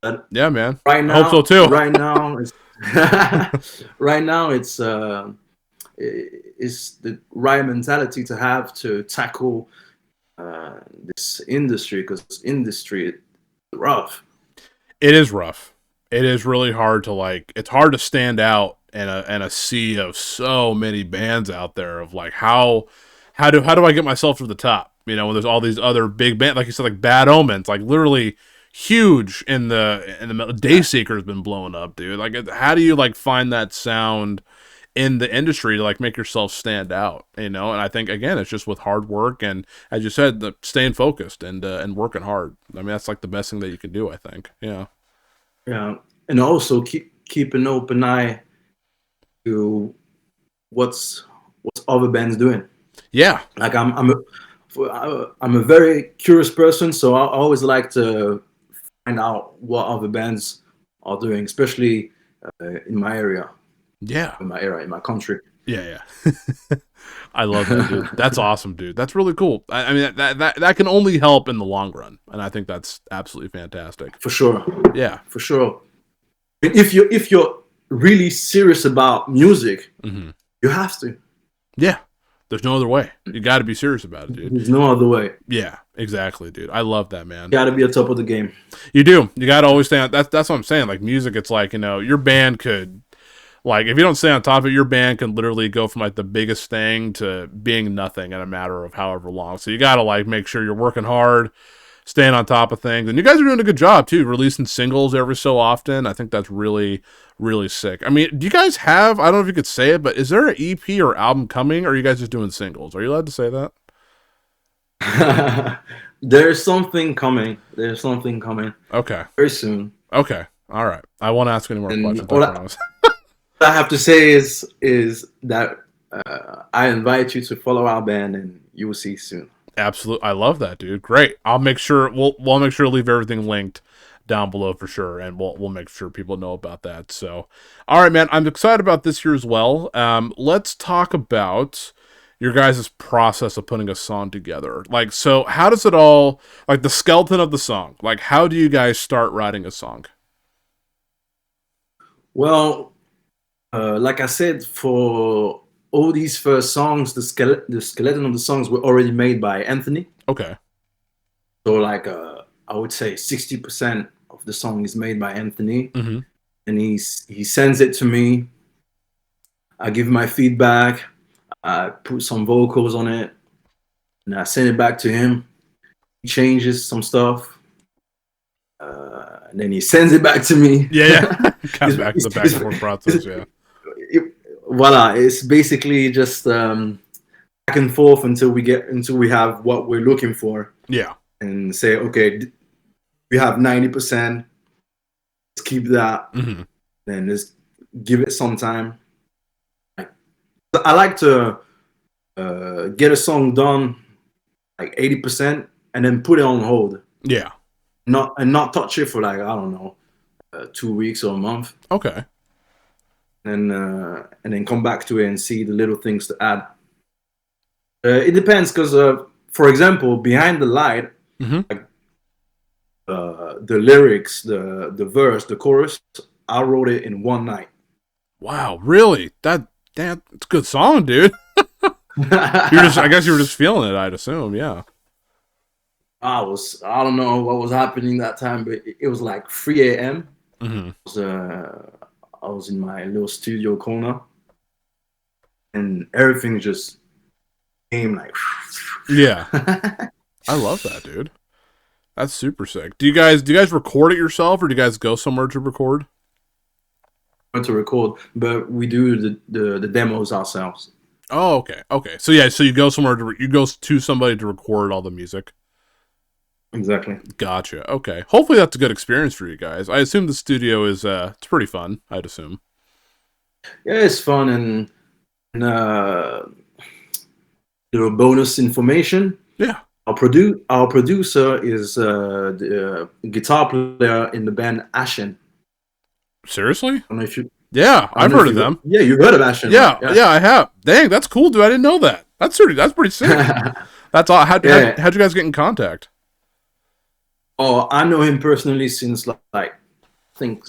But yeah, man. Right now, I hope so too. Right now, it's the right mentality to have to tackle this industry, because industry is rough. It is rough. It is really hard to like. It's hard to stand out in a sea of so many bands out there. Of like how do I get myself to the top? You know, when there's all these other big bands, like you said, like Bad Omens, like literally huge in the Dayseeker's been blowing up, dude. Like, how do you like find that sound in the industry to like make yourself stand out? You know, and I think again, it's just with hard work and, as you said, staying focused and working hard. I mean, that's like the best thing that you can do, I think. Yeah. Yeah, and also keep an open eye to what's other bands doing. Yeah, like I'm a very curious person, so I always like to find out what other bands are doing, especially in my area. Yeah, in my country. Yeah. I love that, dude. That's awesome, dude. That's really cool. I mean, that can only help in the long run, and I think that's absolutely fantastic. For sure. Yeah, for sure. If you're really serious about music, you have to. Yeah, there's no other way. You got to be serious about it, dude. There's no other way. Yeah, exactly, dude. I love that, man. You got to be on top of the game. You do. You got to always stay on. That's what I'm saying. Like music, it's like, you know, your band could. Like, if you don't stay on top of it, your band can literally go from, like, the biggest thing to being nothing in a matter of however long. So you got to, like, make sure you're working hard, staying on top of things. And you guys are doing a good job, too, releasing singles every so often. I think that's really, really sick. I mean, do you guys have, I don't know if you could say it, but is there an EP or album coming, or are you guys just doing singles? Are you allowed to say that? There's something coming. Okay. Very soon. Okay. All right. I won't ask any more questions. I promise. What I have to say is that I invite you to follow our band, and you will see soon. Absolutely, I love that, dude. Great. I'll make sure we'll make sure to leave everything linked down below for sure, and we'll make sure people know about that. So, all right, man, I'm excited about this here as well. Let's talk about your guys' process of putting a song together. Like, so how does it all, like the skeleton of the song? Like, how do you guys start writing a song? Well, like I said, for all these first songs, the skeleton of the songs were already made by Anthony. Okay. So like I would say 60% of the song is made by Anthony, and he sends it to me. I give my feedback. I put some vocals on it, and I send it back to him. He changes some stuff. And then he sends it back to me. Yeah. Comes back to the back and forth process, yeah. Voila, it's basically just back and forth until we have what we're looking for. Yeah. And say, okay, we have 90%. Let's keep that. Then just give it some time. I like to get a song done like 80% and then put it on hold. Yeah. Not touch it for like, I don't know, 2 weeks or a month. Okay. And then come back to it and see the little things to add. It depends, because for example, Behind the Light, like, the lyrics, the verse, the chorus, I wrote it in one night. Wow, really? It's a good song, dude. I guess you were just feeling it, I'd assume, yeah. I don't know what was happening that time, but it was like 3 a.m. I was in my little studio corner, and everything just came like. Yeah, I love that, dude. That's super sick. Do you guys record it yourself, or do you guys go somewhere to record? To record, but we do the demos ourselves. Oh, okay. So yeah, so you go somewhere you go to somebody to record all the music. Exactly. Gotcha. Okay. Hopefully that's a good experience for you guys. I assume the studio is it's pretty fun, I'd assume. Yeah, it's fun and little bonus information. Yeah. Our producer is the guitar player in the band Ashen. Seriously? I don't know if you. Yeah, I've heard of them. Yeah, you've heard of Ashen. Yeah, right? yeah, I have. Dang, that's cool, dude. I didn't know that. That's pretty sick. That's all. How'd you guys get in contact? Oh, I know him personally since like I think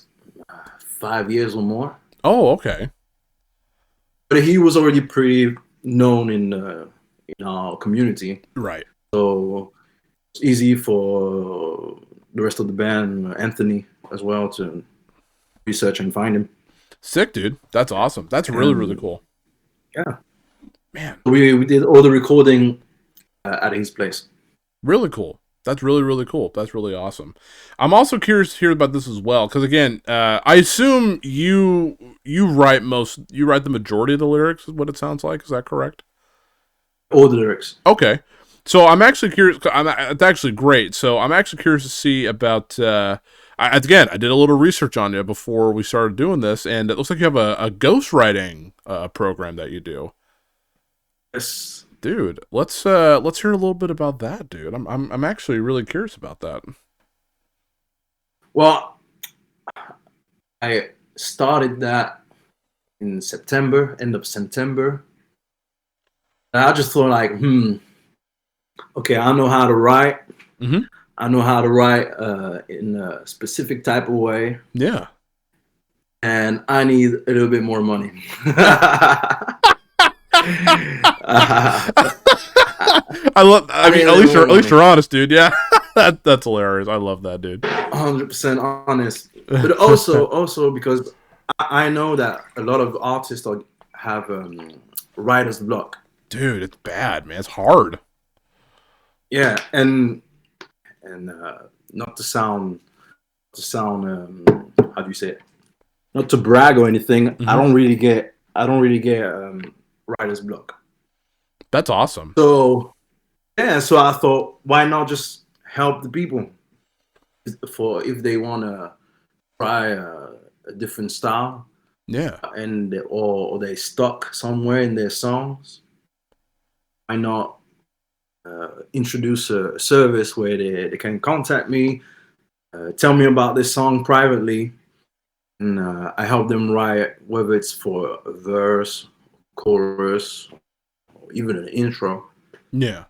5 years or more. Oh, okay. But he was already pretty known in our community. Right. So it's easy for the rest of the band, Anthony as well, to research and find him. Sick, dude. That's awesome. That's really cool. Yeah. Man. We did all the recording at his place. Really cool. That's really cool. That's really awesome. I'm also curious to hear about this as well, because again, I assume you write the majority of the lyrics, is what it sounds like. Is that correct? All the lyrics. Okay. So I'm actually curious. It's actually great. So I'm actually curious to see about. I did a little research on you before we started doing this, and it looks like you have a ghostwriting program that you do. Yes, dude. Let's hear a little bit about that, dude. I'm actually really curious about that. Well, I started that in September, end of September. And I just thought like, okay, I know how to write. Mm-hmm. I know how to write in a specific type of way. Yeah. And I need a little bit more money. I mean, at least you're honest, dude. Yeah. That's hilarious. I love that, dude. 100% honest. But also because I know that a lot of artists have writer's block. Dude, it's bad, man. It's hard. Yeah, and not to sound how do you say it? Not to brag or anything. Mm-hmm. I don't really get writer's block. That's awesome. So I thought, why not just help the people if they want to try a different style. Yeah. And or they stuck somewhere in their songs. Why not introduce a service where they can contact me, tell me about this song privately, and I help them write, whether it's for a verse, chorus, or even an intro. Yeah.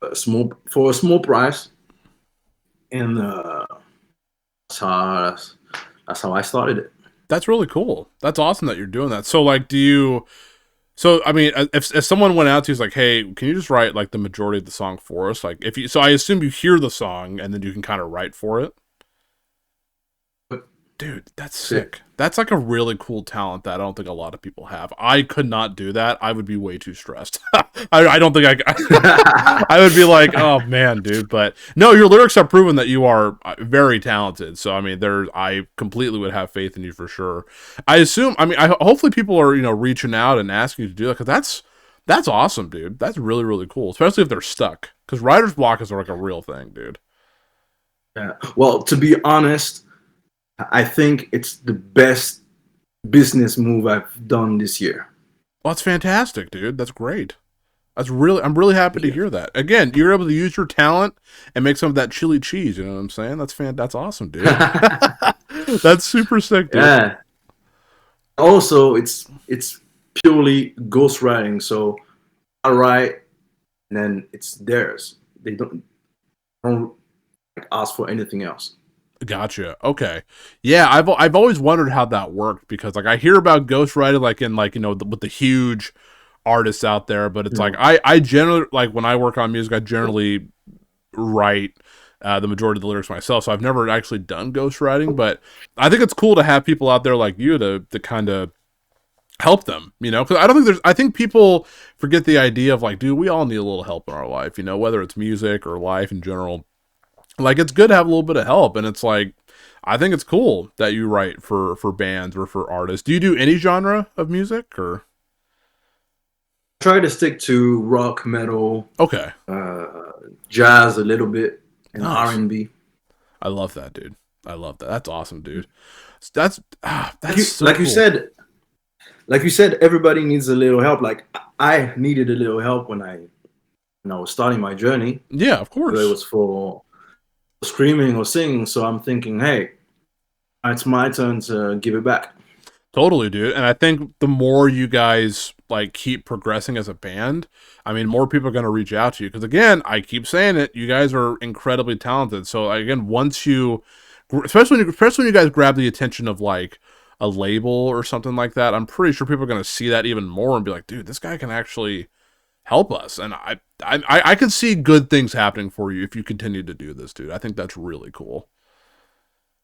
For a small price. And that's how I started it. That's really cool. That's awesome that you're doing that. So like, so I mean, if someone went out to you, like, hey, can you just write like the majority of the song for us? Like, so I assume you hear the song and then you can kind of write for it. Dude, that's sick. That's like a really cool talent that I don't think a lot of people have. I could not do that. I would be way too stressed. I don't think I would be like, oh man, dude. But no, your lyrics have proven that you are very talented. So I mean, I completely would have faith in you for sure. I assume. I mean, hopefully people are reaching out and asking you to do that, because that's awesome, dude. That's really cool, especially if they're stuck. Because writer's block is like a real thing, dude. Yeah. Well, to be honest, I think it's the best business move I've done this year. Well, that's fantastic, dude. That's great. I'm really happy to hear that. Again, you're able to use your talent and make some of that chili cheese. You know what I'm saying? That's awesome, dude. That's super sick, dude. Yeah. Also, it's purely ghostwriting. So I write, and then it's theirs. They don't ask for anything else. Gotcha. Okay. Yeah, I've always wondered how that worked, because like I hear about ghostwriting like in like with the huge artists out there, but it's like I generally, like when I work on music, I generally write the majority of the lyrics myself. So I've never actually done ghostwriting, but I think it's cool to have people out there like you to kind of help them, because I think people forget the idea of like, dude, we all need a little help in our life, whether it's music or life in general. Like, it's good to have a little bit of help, and it's like, I think it's cool that you write for bands or for artists. Do you do any genre of music, or? Try to stick to rock, metal, okay, jazz a little bit. and Nice. R&B. I love that, dude. I love that. That's awesome, dude. That's so like cool. you said, everybody needs a little help. Like I needed a little help when I was starting my journey. Yeah, of course. Whether it was for screaming or singing. So I'm thinking, hey, it's my turn to give it back. Totally, dude. And I think the more you guys like keep progressing as a band, I mean, more people are going to reach out to you. Because again, I keep saying it, you guys are incredibly talented. So again, once you, especially when you guys grab the attention of like a label or something like that, I'm pretty sure people are going to see that even more and be like, dude, this guy can actually help us. And I can see good things happening for you if you continue to do this, dude. I think that's really cool.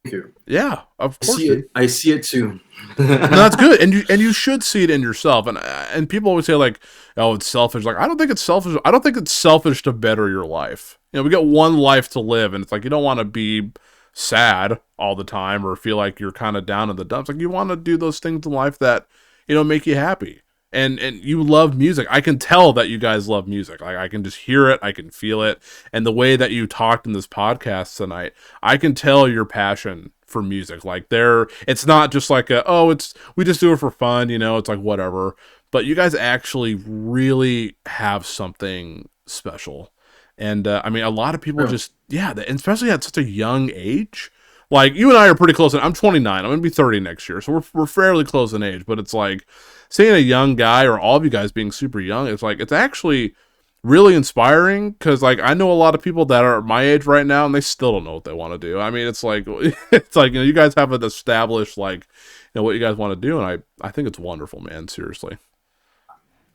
Thank you. Yeah, of course. I see it too. No, that's good, and you should see it in yourself. And people always say like, "Oh, it's selfish." Like, I don't think it's selfish. I don't think it's selfish to better your life. You know, we got one life to live, and it's like you don't want to be sad all the time or feel like you're kind of down in the dumps. Like you want to do those things in life that make you happy. And you love music. I can tell that you guys love music. Like I can just hear it. I can feel it. And the way that you talked in this podcast tonight, I can tell your passion for music. Like it's not just like we just do it for fun. It's like whatever. But you guys actually really have something special. And I mean, a lot of people and especially at such a young age. Like you and I are pretty close. I'm 29. I'm going to be 30 next year. So we're fairly close in age, but it's like seeing a young guy or all of you guys being super young, it's like, it's actually really inspiring. Cause like, I know a lot of people that are my age right now and they still don't know what they want to do. I mean, it's like, you guys have an established, like, what you guys want to do. And I think it's wonderful, man. Seriously.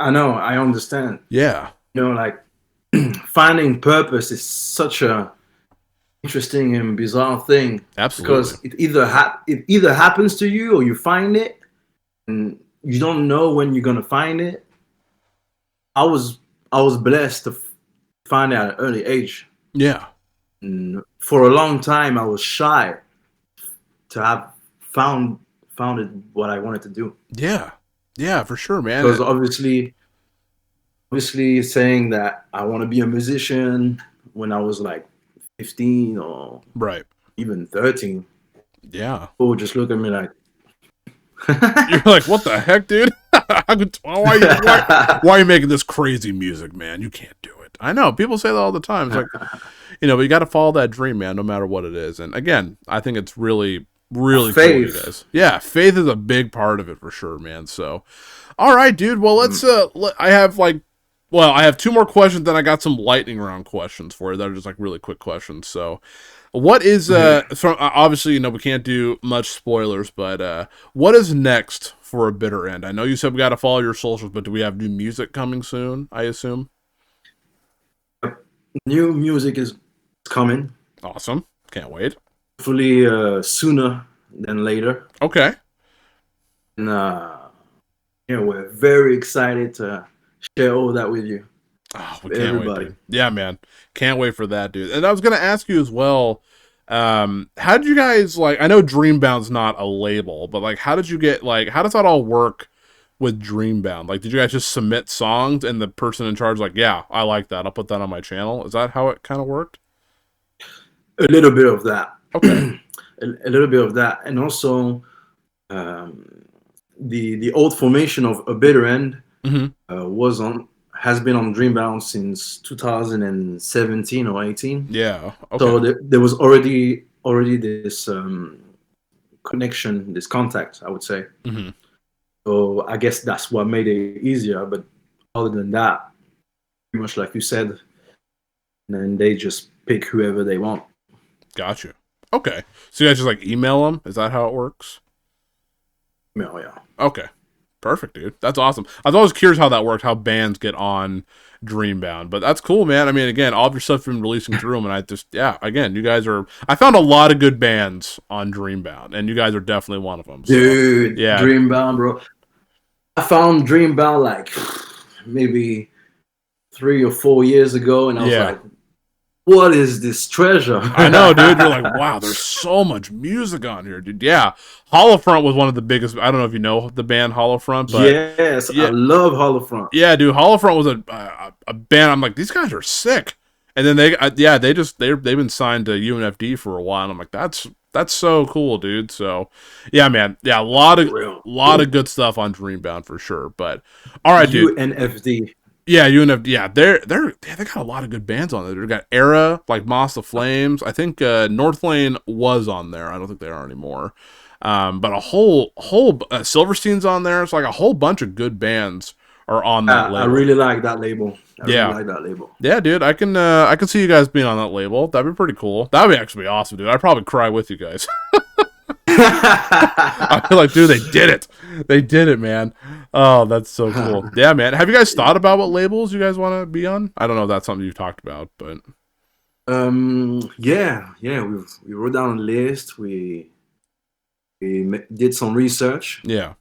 I know. I understand. Yeah. Like finding purpose is such a interesting and bizarre thing. Absolutely. Because it either happens to you or you find it and you don't know when you're gonna find it. I was blessed to find it at an early age. Yeah. And for a long time I was shy to have found it what I wanted to do. Yeah. Yeah, for sure, man. Because obviously saying that I want to be a musician when I was like 15 or right, even 13. Yeah. People would just look at me like, you're like, what the heck, dude? Why are you making this crazy music, man? You can't do it. I know people say that all the time. It's like, but you got to follow that dream, man, no matter what it is. And again, I think it's really, really cool, you guys. Yeah, faith is a big part of it for sure, man. So, all right, dude. Well, let's. I have two more questions. Then I got some lightning round questions for you that are just like really quick questions. So, what is from obviously we can't do much spoilers, but what is next for A Bitter End? I know you said we got to follow your socials, but do we have new music coming soon? I assume. New music is coming. Awesome! Can't wait. Hopefully sooner than later. Okay. And we're very excited to share all that with you. Oh, we can't wait, dude. Yeah, man. Can't wait for that, dude. And I was going to ask you as well, how did you guys, I know Dreambound's not a label, but, how did you get, how does that all work with Dreambound? Did you guys just submit songs and the person in charge, yeah, I like that, I'll put that on my channel? Is that how it kind of worked? A little bit of that. Okay. a little bit of that. And also, the old formation of A Bitter End has been on Dreambound since 2017 or 18. Yeah. Okay. So there was already this connection, this contact, I would say. Mm-hmm. So I guess that's what made it easier. But other than that, pretty much like you said, then they just pick whoever they want. Gotcha. Okay. So you guys just email them? Is that how it works? Email, yeah. Okay. Perfect, dude. That's awesome. I was always curious how that worked, how bands get on Dreambound, but that's cool, man. I mean, again, all of your stuff's been releasing through them, and again, you guys are, I found a lot of good bands on Dreambound, and you guys are definitely one of them. So, dude, yeah. Dreambound, bro. I found Dreambound maybe 3 or 4 years ago, and I was like, what is this treasure? I know, dude. You're like, wow, there's so much music on here, dude. Yeah. Holofront was one of the biggest. I don't know if you know the band Holofront, but yes, I love Holofront. Yeah, dude. Holofront was a band. I'm like, these guys are sick. And then they've been signed to UNFD for a while. And I'm like, that's so cool, dude. So, yeah, man, yeah, a lot of good stuff on Dreambound for sure. But all right, dude, UNFD. yeah, UNFD, yeah, they got a lot of good bands on there. They got Era, like Moss the Flames. I think Northlane was on there. I don't think they are anymore. But a whole Silverstein's on there. It's like a whole bunch of good bands are on that label. I really like that label. Yeah, dude, I can see you guys being on that label. That'd be pretty cool. That would actually be awesome, dude. I'd probably cry with you guys. I feel like, dude, they did it, man. Oh, that's so cool. Yeah, man. Have you guys thought about what labels you guys want to be on? I don't know if that's something you've talked about, but yeah, we wrote down a list. We did some research. Yeah.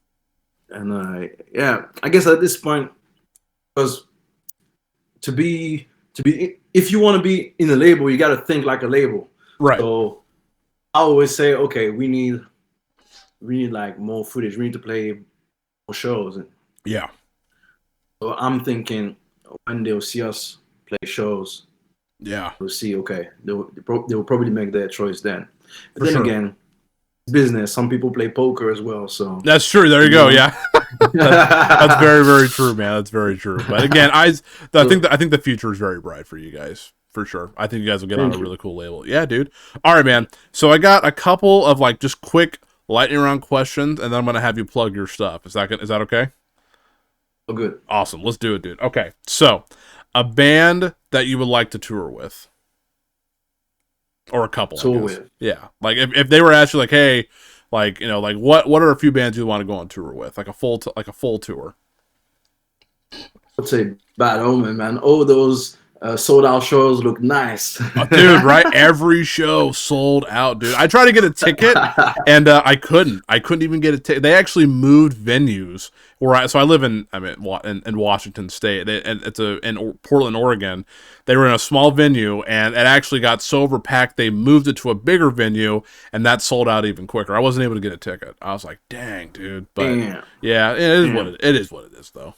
And I guess at this point, because to be if you want to be in a label, you got to think like a label, right? So I always say, okay, we need like more footage. We need to play more shows. Yeah. So I'm thinking when they'll see us play shows, yeah, we'll see. Okay, they'll probably make their choice then. But then again, business. Some people play poker as well, so that's true. There you go. Yeah, that's very, very true, man. That's very true. But again, I think the future is very bright for you guys, for sure. I think you guys will get on a really cool label. Yeah, dude. All right, man. So I got a couple of like just quick lightning round questions, and then I'm gonna have you plug your stuff. Is that okay? Oh, good. Awesome. Let's do it, dude. Okay. So, a band that you would like to tour with. Or a couple, I guess. With. Yeah. Like, if they were actually like, hey, like, you know, like, what are a few bands you want to go on tour with? Like a full tour. I'd say Bad Omen, man. Oh, those sold out shows look nice. Dude, right? Every show sold out, dude. I tried to get a ticket, and I couldn't even get a ticket. They actually moved venues. So I live in Washington State, and it's in Portland, Oregon. They were in a small venue, and it actually got so overpacked, they moved it to a bigger venue, and that sold out even quicker. I wasn't able to get a ticket. I was like, dang, dude. But yeah, it is what it is, though.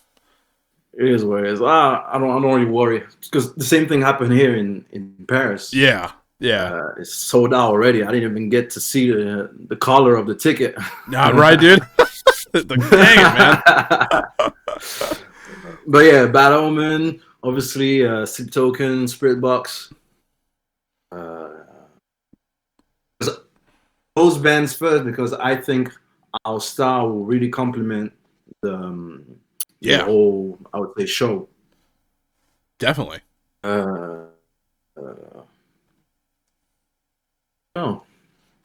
It is what it is. I don't really worry, because the same thing happened here in Paris. Yeah. It's sold out already. I didn't even get to see the color of the ticket. Nah, right, dude. Dang it, man. But yeah, Bad Omen, obviously, Sleep Token, Spirit Box. Those bands first, because I think our style will really complement the whole, I would say, show. Definitely.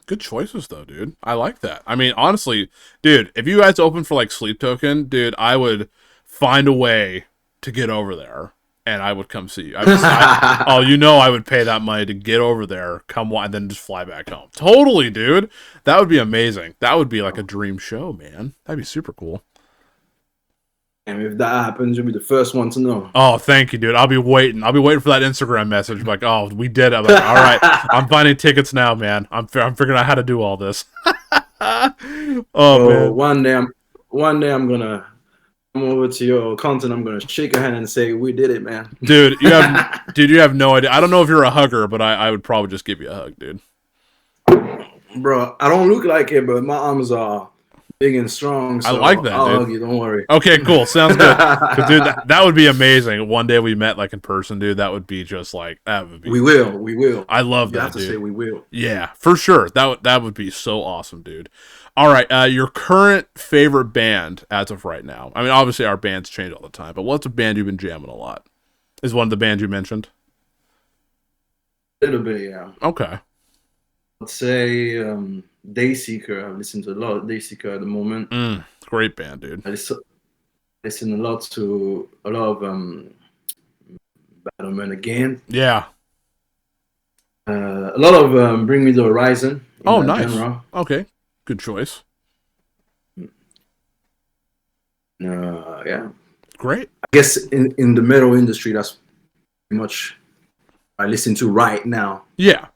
Good choices, though, dude. I like that. I mean, honestly, dude, if you guys open for, like, Sleep Token, dude, I would find a way to get over there, and I would come see you. I would pay that money to get over there, and then just fly back home. Totally, dude. That would be amazing. That would be, like, a dream show, man. That'd be super cool. And if that happens, you'll be the first one to know. Oh, thank you, dude. I'll be waiting for that Instagram message. Like, oh, we did it. I'm like, all right, I'm finding tickets now, man. I'm figuring out how to do all this. Man. One day I'm gonna come over to your content. I'm gonna shake your hand and say, "We did it, man." Dude, you have no idea. I don't know if you're a hugger, but I would probably just give you a hug, dude. Bro, I don't look like it, but my arms are big and strong, so I like that, I'll dude. hug you, don't worry. Okay, cool. Sounds good. Dude, that would be amazing. One day we met like in person, dude. That would be just like We will. I love that, you have to dude. say we will. Yeah, for sure. That would be so awesome, dude. All right, your current favorite band as of right now. I mean, obviously our bands change all the time, but what's a band you've been jamming a lot? Is one of the bands you mentioned? A little bit, yeah. Okay. Let's say Dayseeker. I listen to a lot of Dayseeker at the moment. Great band, dude. I listen a lot of Batman again. Yeah. A lot of Bring Me the Horizon. Oh, nice. Genre. Okay, good choice. Yeah. Great. I guess in the metal industry, that's pretty much I listen to right now. Yeah.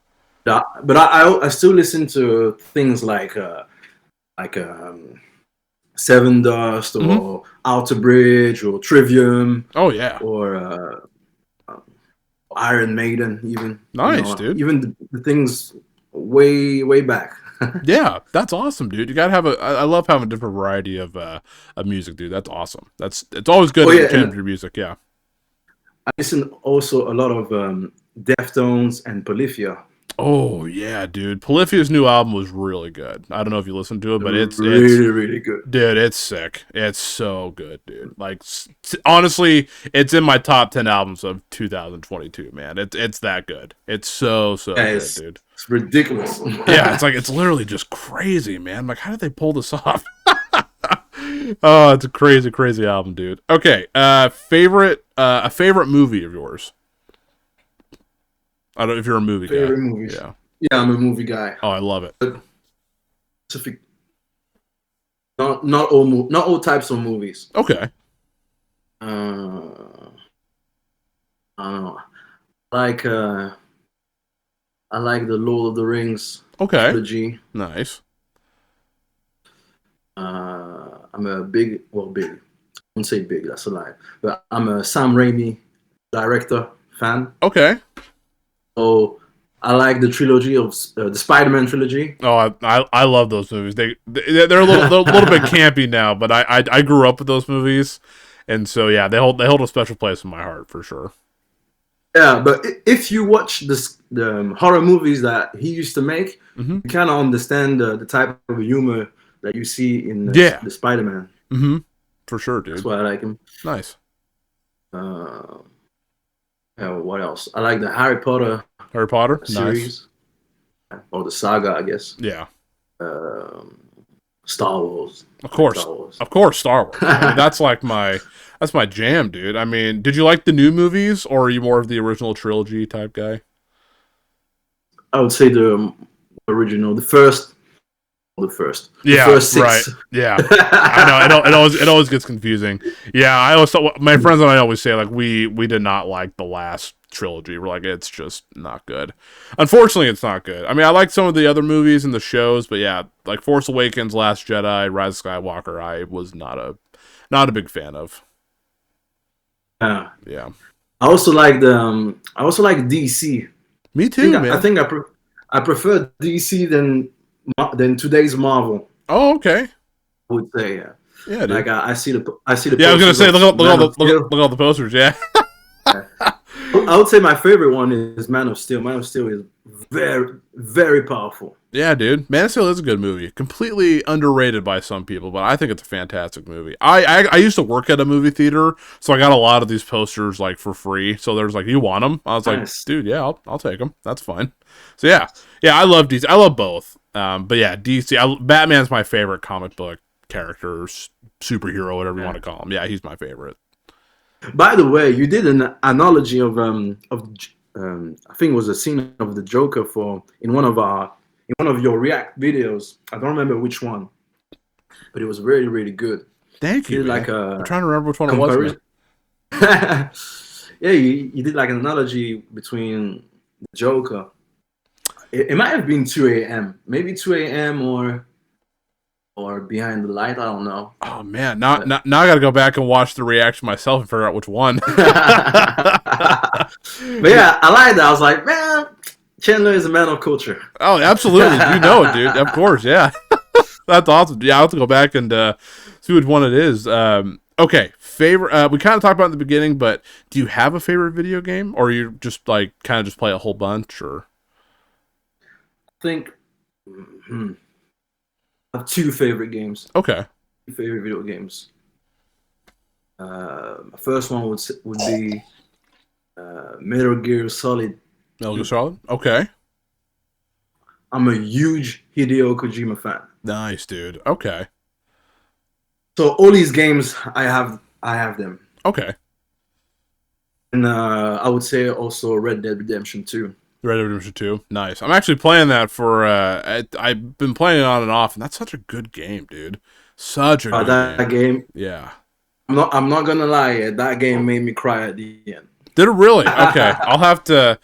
But I still listen to things like Seven Dust or Outer Bridge or Trivium. Oh yeah. Or Iron Maiden, even. Nice, dude. Even the things way back. Yeah, that's awesome, dude. You gotta have I love having a different variety of music, dude. That's awesome. It's always good to change your music. Yeah. I listen also a lot of Deftones and Polyphia. Oh yeah, dude. Polyphia's new album was really good. I don't know if you listened to it, but it's really good. Dude, it's sick. It's so good, dude. Like honestly, it's in my top 10 albums of 2022, man. It's that good. It's so good, dude. It's ridiculous. Yeah, it's literally just crazy, man. Like, how did they pull this off? Oh, it's a crazy album, dude. Okay, a favorite movie of yours? I don't know if you're a movie guy. Favorite movies. Yeah, I'm a movie guy. Oh, I love it. Not all types of movies. Okay. I don't know. I like the Lord of the Rings trilogy. Nice. I'm a big. I won't say big. That's a lie. But I'm a Sam Raimi director fan. Okay. So I like the trilogy of the Spider-Man trilogy. Oh, I love those movies. They're a little bit campy now, but I grew up with those movies, and so yeah, they hold a special place in my heart for sure. Yeah, but if you watch the horror movies that he used to make, you kind of understand the type of humor that you see in the Spider-Man. Mm-hmm. For sure, dude. That's why I like him. Nice. What else? I like the Harry Potter series. Nice. Or the saga, I guess. Yeah. Star Wars. Of course, Star Wars. I mean, that's my jam, dude. I mean, did you like the new movies, or are you more of the original trilogy type guy? I would say the original, the first. Yeah, the first 6. Right. Yeah, I know. It always gets confusing. Yeah, I always thought, my friends and I always say like we did not like the last trilogy. We're like, it's just not good. Unfortunately, it's not good. I mean, I like some of the other movies and the shows, but yeah, like Force Awakens, Last Jedi, Rise of Skywalker, I was not a big fan of. Yeah. I also like DC. Me too, man. I think I prefer DC than today's Marvel. Oh, okay. I would say, yeah. Yeah, dude. Like I see the. Yeah, I was gonna say, look at all the posters. Yeah. I would say my favorite one is Man of Steel. Man of Steel is very, very powerful. Yeah, dude. Man of Steel is a good movie. Completely underrated by some people, but I think it's a fantastic movie. I used to work at a movie theater, so I got a lot of these posters like for free. So there's like, you want them? I was like, dude, yeah, I'll take them. That's fine. So yeah, I love DC. I love both. But yeah, DC. Batman's my favorite comic book character, superhero, whatever you want to call him. Yeah, he's my favorite. By the way, you did an analogy of I think it was a scene of the Joker in one of your React videos. I don't remember which one, but it was really, really good. Thank you. Like I'm trying to remember which one it was. Yeah, you did like an analogy between the Joker. It might have been 2 a.m. Maybe 2 a.m. or Behind the Light. I don't know. Oh man, now I got to go back and watch the reaction myself and figure out which one. But yeah, I like that. I was like, man, Chandler is a man of culture. Oh, absolutely. You know it, dude. Of course, yeah. That's awesome. Yeah, I'll have to go back and see which one it is. Okay, favorite. We kind of talked about it in the beginning, but do you have a favorite video game, or you just like kind of just play a whole bunch, or? I think I have 2 favorite games. Okay. 2 favorite video games. My first one would be Metal Gear Solid. Metal Gear Solid? Okay. I'm a huge Hideo Kojima fan. Nice, dude. Okay. So all these games, I have them. Okay. And I would say also Red Dead Redemption 2. Red Dead Redemption 2. Nice. I'm actually playing that for I've been playing it on and off, and that's such a good game, dude. Such a good that game. Yeah. I'm not gonna lie, that game made me cry at the end. Did it really? Okay. I'll have to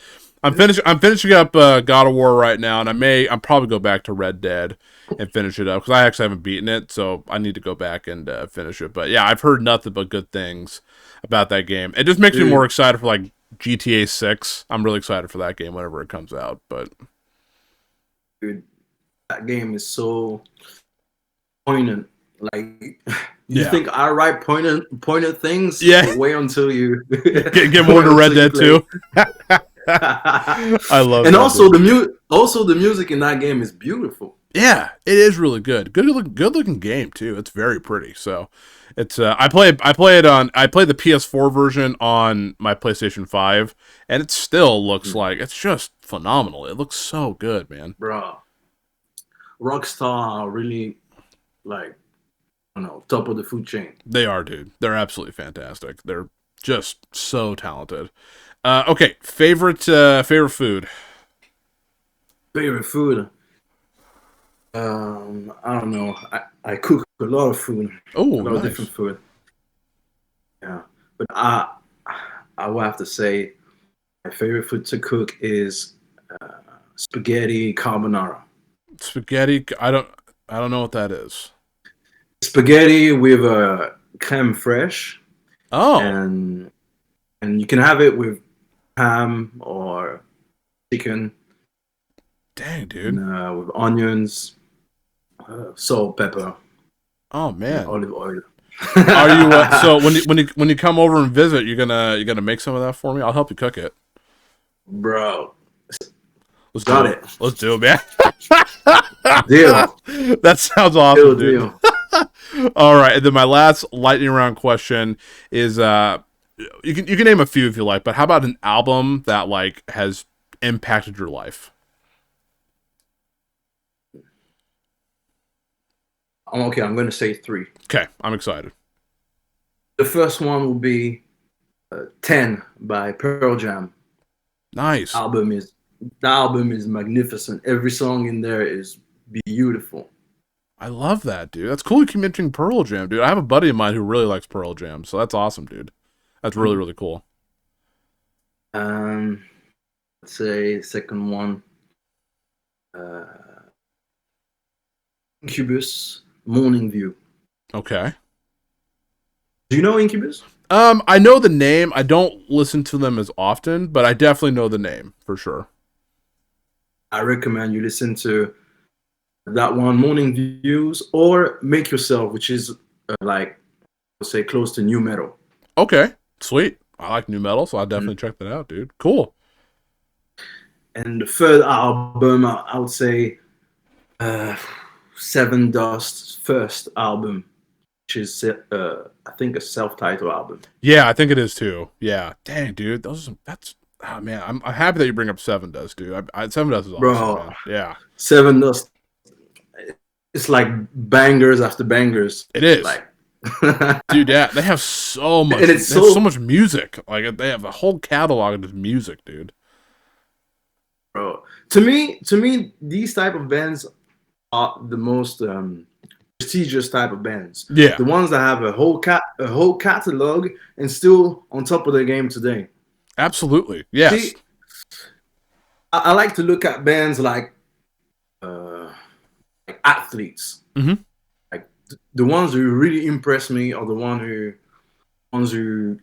I'm finishing up God of War right now, and I'll probably go back to Red Dead and finish it up because I actually haven't beaten it, so I need to go back and finish it. But yeah, I've heard nothing but good things about that game. It just makes me more excited for like GTA 6. I'm really excited for that game whenever it comes out. But Dude, that game is so poignant. Like you yeah, think I write poignant things? Yeah. Wait until you get more to Red Dead 2. I love and that, also dude. the music in that game is beautiful. Yeah, it is really good. Good looking game too. It's very pretty. So it's I play the PS4 version on my PlayStation 5, and it still looks like it's just phenomenal. It looks so good, man. Bro, Rockstar are really like, I don't know, top of the food chain. They are, dude. They're absolutely fantastic. They're just so talented. Okay, favorite food. Favorite food. I don't know. I cook a lot of food. Oh, a lot of different food. Yeah, but I will have to say my favorite food to cook is spaghetti carbonara. Spaghetti. I don't know what that is. Spaghetti with crème fraîche. Oh, and you can have it with ham or chicken. Dang, dude. And, with onions, salt, pepper. Oh man, olive oil. Are you so when you come over and visit, you're gonna make some of that for me? I'll help you cook it, bro. Let's Got do it. Let's do it, man. Deal. That sounds awesome, dude. Deal. All right, and then my last lightning round question is you can name a few if you like, but how about an album that like has impacted your life? Okay, I'm going to say 3. Okay, I'm excited. The first one will be 10 by Pearl Jam. Nice. The album is magnificent. Every song in there is beautiful. I love that, dude. That's cool you keep mentioning Pearl Jam, dude. I have a buddy of mine who really likes Pearl Jam, so that's awesome, dude. That's really, really cool. Let's say second one. Incubus, Morning View. Okay. Do you know Incubus? I know the name. I don't listen to them as often, but I definitely know the name for sure. I recommend you listen to that one, Morning Views, or Make Yourself, which is like, let's say, close to new metal. Okay, sweet. I like new metal, so I'll definitely check that out, dude. Cool. And the third album, I would say, Seven Dust's first album, which is I think a self-titled album. Yeah, I think it is too. Yeah, dang, dude, oh man, I'm happy that you bring up Seven Dust, dude. Seven Dust is awesome, Bro, man. Yeah, Seven Dust. It's like bangers after bangers. it is. Like, dude, yeah, they have so much. And they have so much music. Like they have a whole catalog of music, dude. Bro, to me, these type of bands are the most prestigious type of bands. Yeah, the ones that have a whole catalog and still on top of their game today. Absolutely, yes. See, I like to look at bands like athletes. Mm-hmm. Like the ones who really impress me are the ones who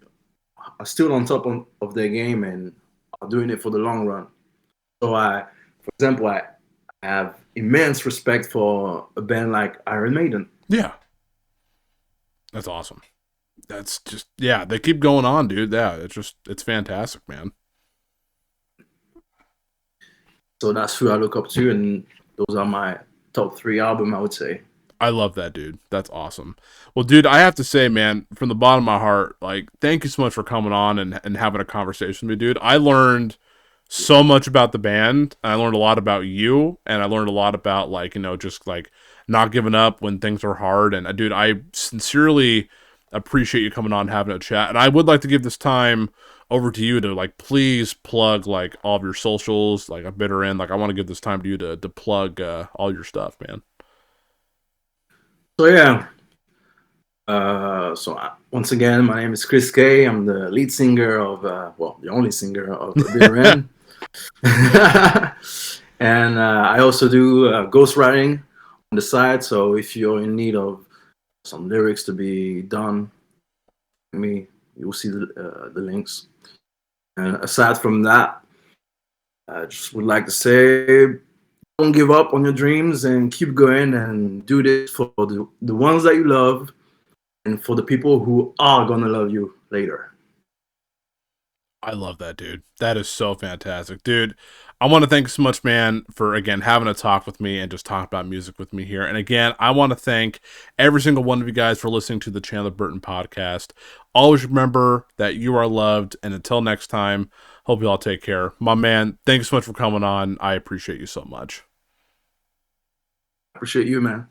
are still on top of their game and are doing it for the long run. So for example, I have immense respect for a band like Iron Maiden. Yeah. That's awesome. That's just, yeah, they keep going on, dude. Yeah, it's fantastic, man. So that's who I look up to, and those are my top 3 albums, I would say. I love that, dude. That's awesome. Well, dude, I have to say, man, from the bottom of my heart, like, thank you so much for coming on and having a conversation with me, dude. I learned so much about the band. I learned a lot about you, and I learned a lot about, like, just like not giving up when things are hard. And dude, I sincerely appreciate you coming on and having a chat. And I would like to give this time over to you to, like, please plug, like, all of your socials, like a bitter end. Like, I want to give this time to you to plug all your stuff, man. So yeah. Once again, my name is Chrisuke. I'm the lead singer of, the only singer of Bitter End. And I also do ghostwriting on the side. So if you're in need of some lyrics to be done, you'll see the links. And aside from that, I just would like to say, don't give up on your dreams and keep going and do this for the ones that you love and for the people who are going to love you later. I love that, dude. That is so fantastic. Dude, I want to thank you so much, man, for, again, having a talk with me and just talk about music with me here. And, again, I want to thank every single one of you guys for listening to the Chandler Burton podcast. Always remember that you are loved. And until next time, hope you all take care. My man, thanks so much for coming on. I appreciate you so much. Appreciate you, man.